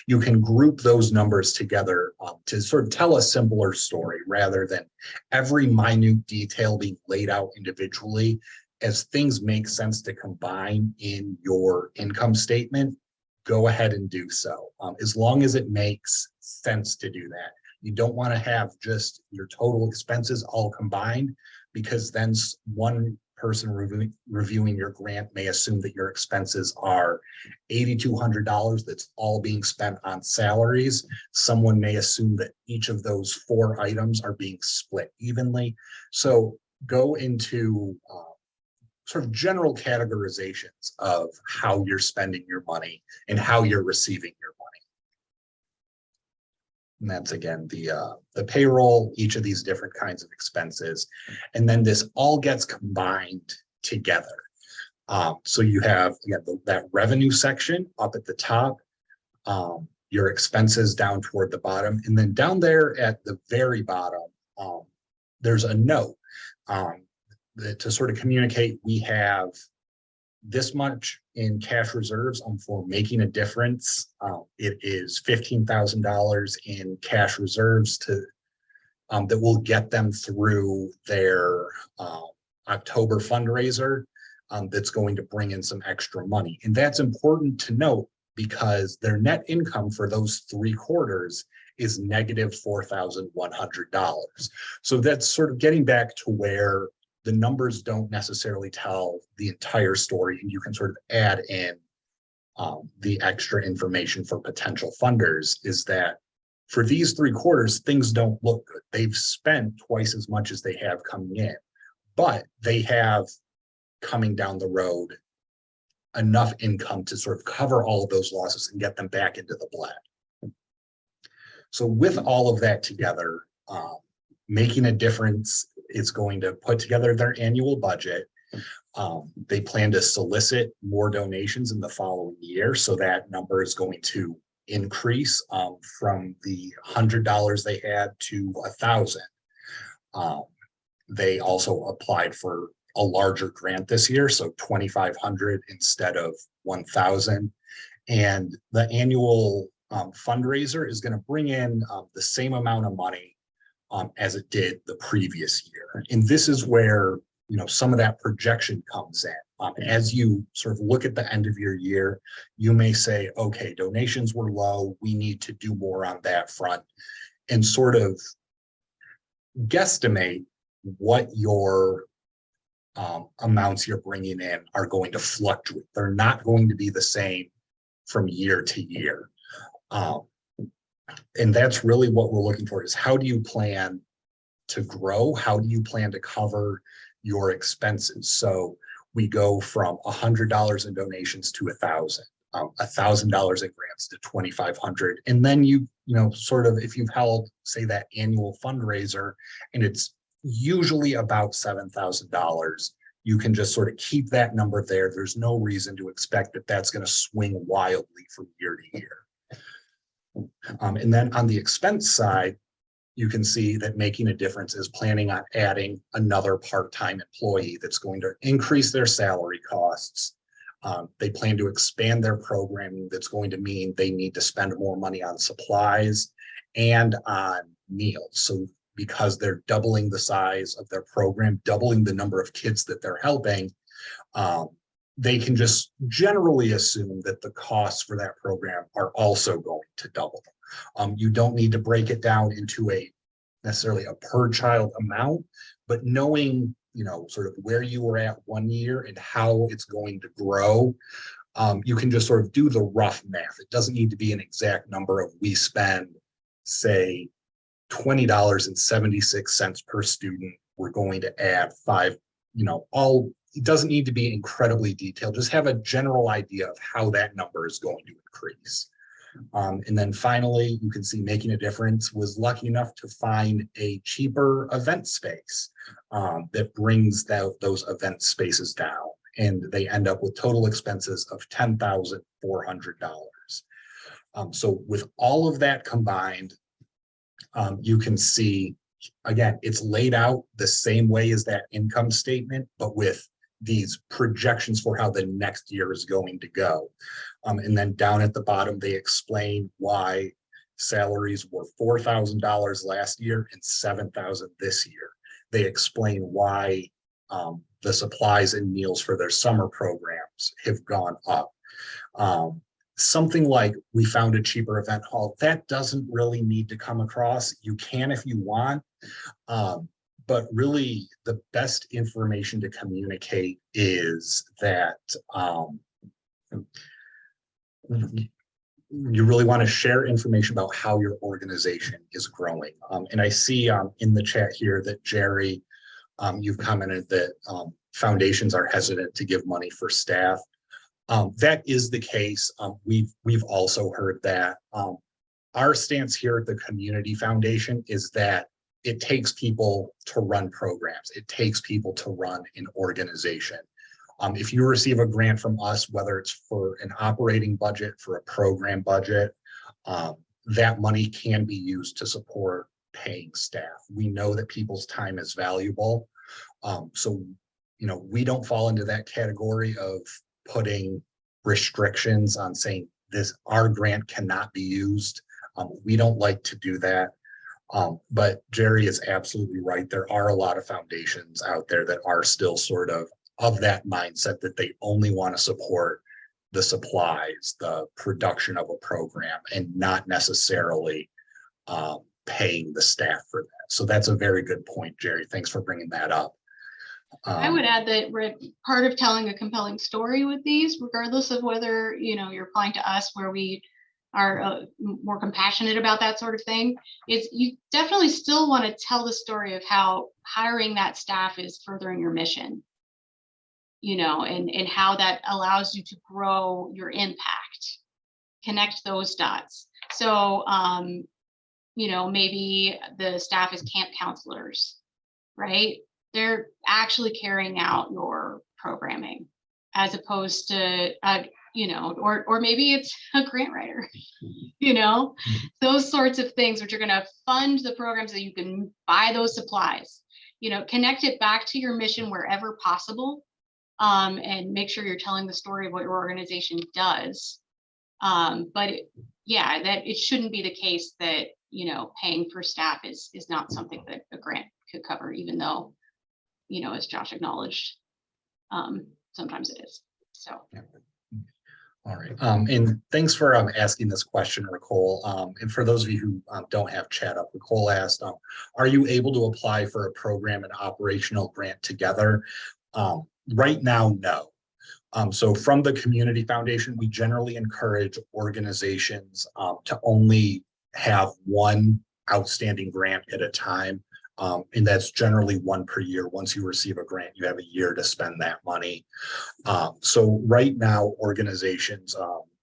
You can group those numbers together to sort of tell a simpler story rather than every minute detail being laid out individually. As things make sense to combine in your income statement, go ahead and do so, as long as it makes sense to do that. You don't want to have just your total expenses all combined, because then one person reviewing your grant may assume that your expenses are $8,200 that's all being spent on salaries. Someone may assume that each of those 4 items are being split evenly. So go into sort of general categorizations of how you're spending your money and how you're receiving your money. And that's, again, the payroll, each of these different kinds of expenses. And then this all gets combined together. So you have, again, that revenue section up at the top, your expenses down toward the bottom. And then down there at the very bottom, there's a note to sort of communicate we have this much in cash reserves for Making a Difference. It is $15,000 in cash reserves that will get them through their October fundraiser that's going to bring in some extra money. And that's important to note because their net income for those 3 quarters is negative $4,100. So that's sort of getting back to where the numbers don't necessarily tell the entire story, and you can sort of add in the extra information for potential funders. Is that for these 3 quarters, things don't look good. They've spent twice as much as they have coming in, but they have, coming down the road, enough income to sort of cover all of those losses and get them back into the black. So with all of that together, Making a Difference is going to put together their annual budget. They plan to solicit more donations in the following year, so that number is going to increase from the $100 they had to $1,000. They also applied for a larger grant this year, so 2,500 instead of 1,000. And the annual fundraiser is going to bring in the same amount of money as it did the previous year. And this is where, you know, some of that projection comes in. As you sort of look at the end of your year, you may say, okay, donations were low, we need to do more on that front, and sort of guesstimate what your amounts you're bringing in are going to fluctuate. They're not going to be the same from year to year. And that's really what we're looking for, is how do you plan to grow? How do you plan to cover your expenses? So we go from $100 in donations to $1,000, $1,000 in grants to 2,500. And then you know, sort of, if you've held, say, that annual fundraiser, and it's usually about $7,000, you can just sort of keep that number there. There's no reason to expect that that's going to swing wildly from year to year. And then on the expense side, you can see that Making a Difference is planning on adding another part-time employee that's going to increase their salary costs. They plan to expand their programming. That's going to mean they need to spend more money on supplies and on meals. So because they're doubling the size of their program, doubling the number of kids that they're helping, they can just generally assume that the costs for that program are also going to double. You don't need to break it down into necessarily a per child amount, but knowing, you know, sort of where you were at one year and how it's going to grow, you can just sort of do the rough math. It doesn't need to be an exact number of, we spend, say, $20.76 per student. We're going to add 5, you know, it doesn't need to be incredibly detailed. Just have a general idea of how that number is going to increase. And then finally, you can see Making a Difference was lucky enough to find a cheaper event space that brings those event spaces down. And they end up with total expenses of $10,400. So with all of that combined, you can see, again, it's laid out the same way as that income statement, but with these projections for how the next year is going to go. And then down at the bottom, they explain why salaries were $4,000 last year and $7,000 this year. They explain why the supplies and meals for their summer programs have gone up. Something like, we found a cheaper event hall, that doesn't really need to come across. You can if you want. But really, the best information to communicate is that you really want to share information about how your organization is growing. And I see in the chat here that Jerry, you've commented that foundations are hesitant to give money for staff. That is the case. We've also heard that. Our stance here at the Community Foundation is that it takes people to run programs. It takes people to run an organization. If you receive a grant from us, whether it's for an operating budget, for a program budget, that money can be used to support paying staff. We know that people's time is valuable. So, you know, we don't fall into that category of putting restrictions on saying our grant cannot be used. We don't like to do that. But Jerry is absolutely right. There are a lot of foundations out there that are still sort of that mindset that they only want to support the supplies, the production of a program, and not necessarily paying the staff for that. So that's a very good point, Jerry. Thanks for bringing that up. I would add that part of telling a compelling story with these, regardless of whether, you know, you're applying to us where we are more compassionate about that sort of thing, is you definitely still want to tell the story of how hiring that staff is furthering your mission, you know, and how that allows you to grow your impact, connect those dots. So, you know, maybe the staff is camp counselors, right? they're actually carrying out your programming, as opposed to, or maybe it's a grant writer, those sorts of things, which are going to fund the programs so you can buy those supplies, connect it back to your mission wherever possible, and make sure you're telling the story of what your organization does. But that it shouldn't be the case that, paying for staff is not something that a grant could cover, even though, as Josh acknowledged, sometimes it is. So. Yeah. All right. And thanks for asking this question, Nicole. And for those of you who don't have chat up, Nicole asked, are you able to apply for a program and operational grant together? Right now, no. So from the Community Foundation, we generally encourage organizations to only have one outstanding grant at a time. And that's generally one per year. Once you receive a grant, you have a year to spend that money. So right now, organizations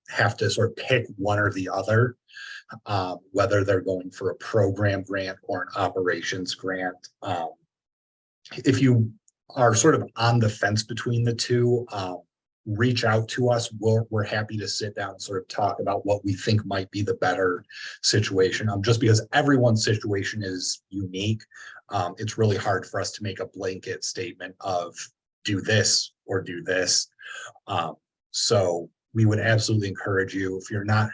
have to sort of pick one or the other, whether they're going for a program grant or an operations grant. If you are sort of on the fence between the two, reach out to us. We're happy to sit down and sort of talk about what we think might be the better situation. Just because everyone's situation is unique, it's really hard for us to make a blanket statement of do this or do this. So we would absolutely encourage you, if you're not,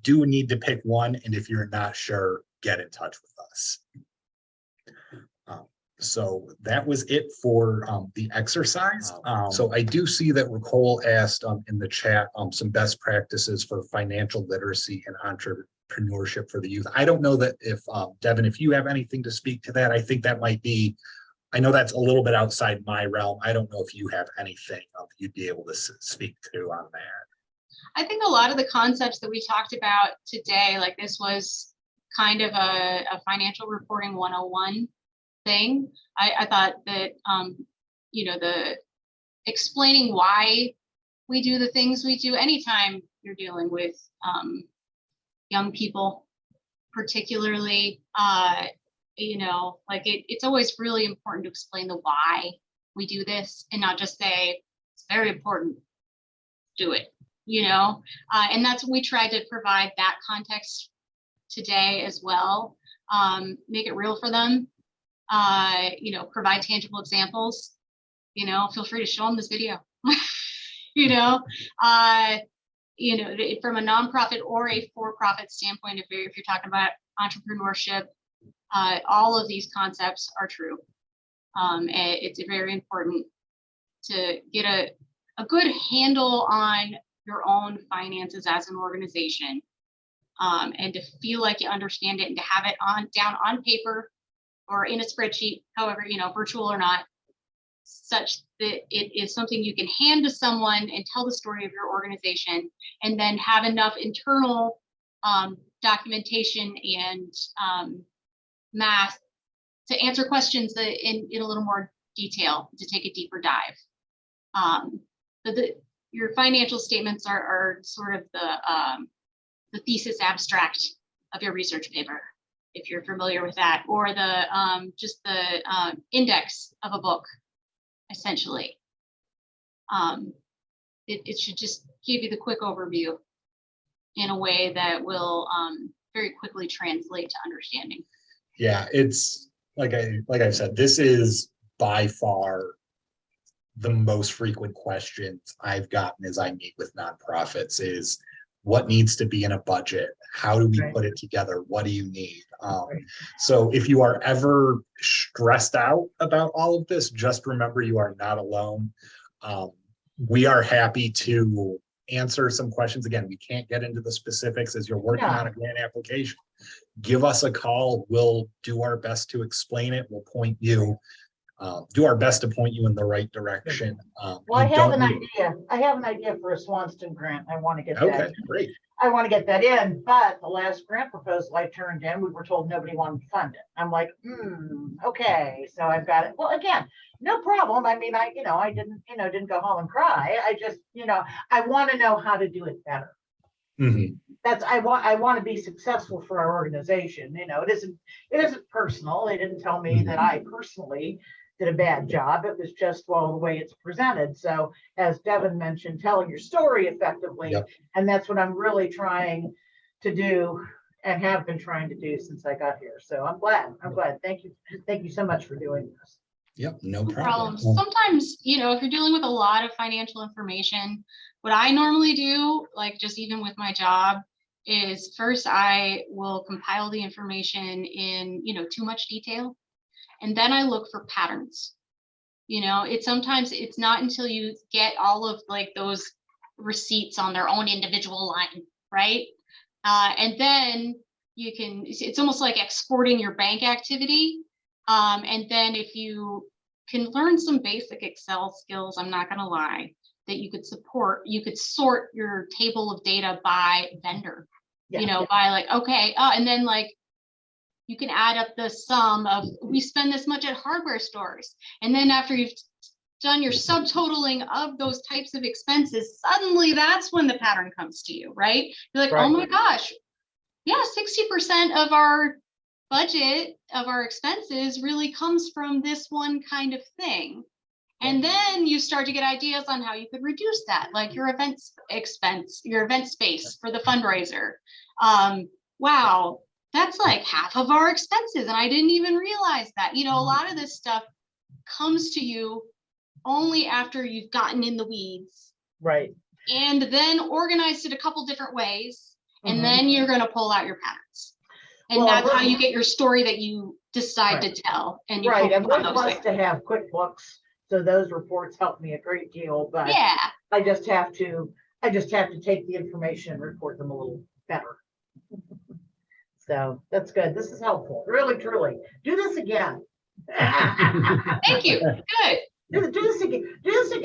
do need to pick one, and if you're not sure, get in touch with us. So that was it for the exercise. So I do see that Nicole asked in the chat some best practices for financial literacy and entrepreneurship for the youth. I don't know that if Devin, if you have anything to speak to that. I think that might be, I know that's a little bit outside my realm. I don't know if you have anything you'd be able to speak to on that. I think a lot of the concepts that we talked about today, like this was kind of a financial reporting 101 thing. I thought that, the explaining why we do the things we do, anytime you're dealing with young people, particularly, it's always really important to explain the why we do this and not just say, it's very important, do it, and that's what we tried to provide that context today as well. Make it real for them. Provide tangible examples, feel free to show them this video, from a nonprofit or a for-profit standpoint, if you're talking about entrepreneurship, all of these concepts are true. It's very important to get a good handle on your own finances as an organization, and to feel like you understand it and to have it down on paper or in a spreadsheet, however, virtual or not, such that it is something you can hand to someone and tell the story of your organization, and then have enough internal documentation and math to answer questions in a little more detail, to take a deeper dive. Your financial statements are sort of the thesis abstract of your research paper, if you're familiar with that, or the index of a book, essentially. It should just give you the quick overview in a way that will very quickly translate to understanding. Yeah, it's like I said, this is by far the most frequent questions I've gotten as I meet with nonprofits is, what needs to be in a budget? How do we put it together? What do you need? So if you are ever stressed out about all of this, just remember you are not alone. We are happy to answer some questions. Again, we can't get into the specifics as you're working on a grant application. Give us a call. We'll do our best to explain it. We'll point you, do our best to point you in the right direction. Well, I have an idea. I have an idea for a Swanston grant. I want to get that. Okay, great. I want to get that in, but the last grant proposal I turned in, we were told nobody wanted to fund it. I'm like, okay, so I've got it. Well, again, no problem. I mean, I didn't go home and cry. I just, I want to know how to do it better. Mm-hmm. I want to be successful for our organization. It isn't personal. They didn't tell me that I personally did a bad job. It was just, well, the way it's presented. So as Devin mentioned, telling your story effectively. Yep. And that's what I'm really trying to do and have been trying to do since I got here. So I'm glad. Thank you. Thank you so much for doing this. Yep, no No problem. problem. Sometimes, if you're dealing with a lot of financial information, what I normally do, like just even with my job, is first I will compile the information in, too much detail. And then I look for patterns. Sometimes it's not until you get all of like those receipts on their own individual line, right? And then it's almost like exporting your bank activity. And then if you can learn some basic Excel skills, I'm not going to lie, that you could sort your table of data by vendor, by like, okay, and then like, you can add up the sum of, we spend this much at hardware stores. And then after you've done your subtotaling of those types of expenses, suddenly that's when the pattern comes to you, right? You're like, oh my gosh, yeah, 60% of our budget of our expenses really comes from this one kind of thing. And then you start to get ideas on how you could reduce that, like your events expense, your event space for the fundraiser. Wow, that's like half of our expenses. And I didn't even realize that. A lot of this stuff comes to you only after you've gotten in the weeds. Right. And then organized it a couple different ways. And then you're going to pull out your patterns. And that's how you get your story that you decide to tell. And you right. And we're blessed to have QuickBooks. So those reports help me a great deal, but yeah, I just have to take the information and report them a little better. So that's good. This is helpful. Really, truly. Do this again. thank you. Good. Do this again. Do this again.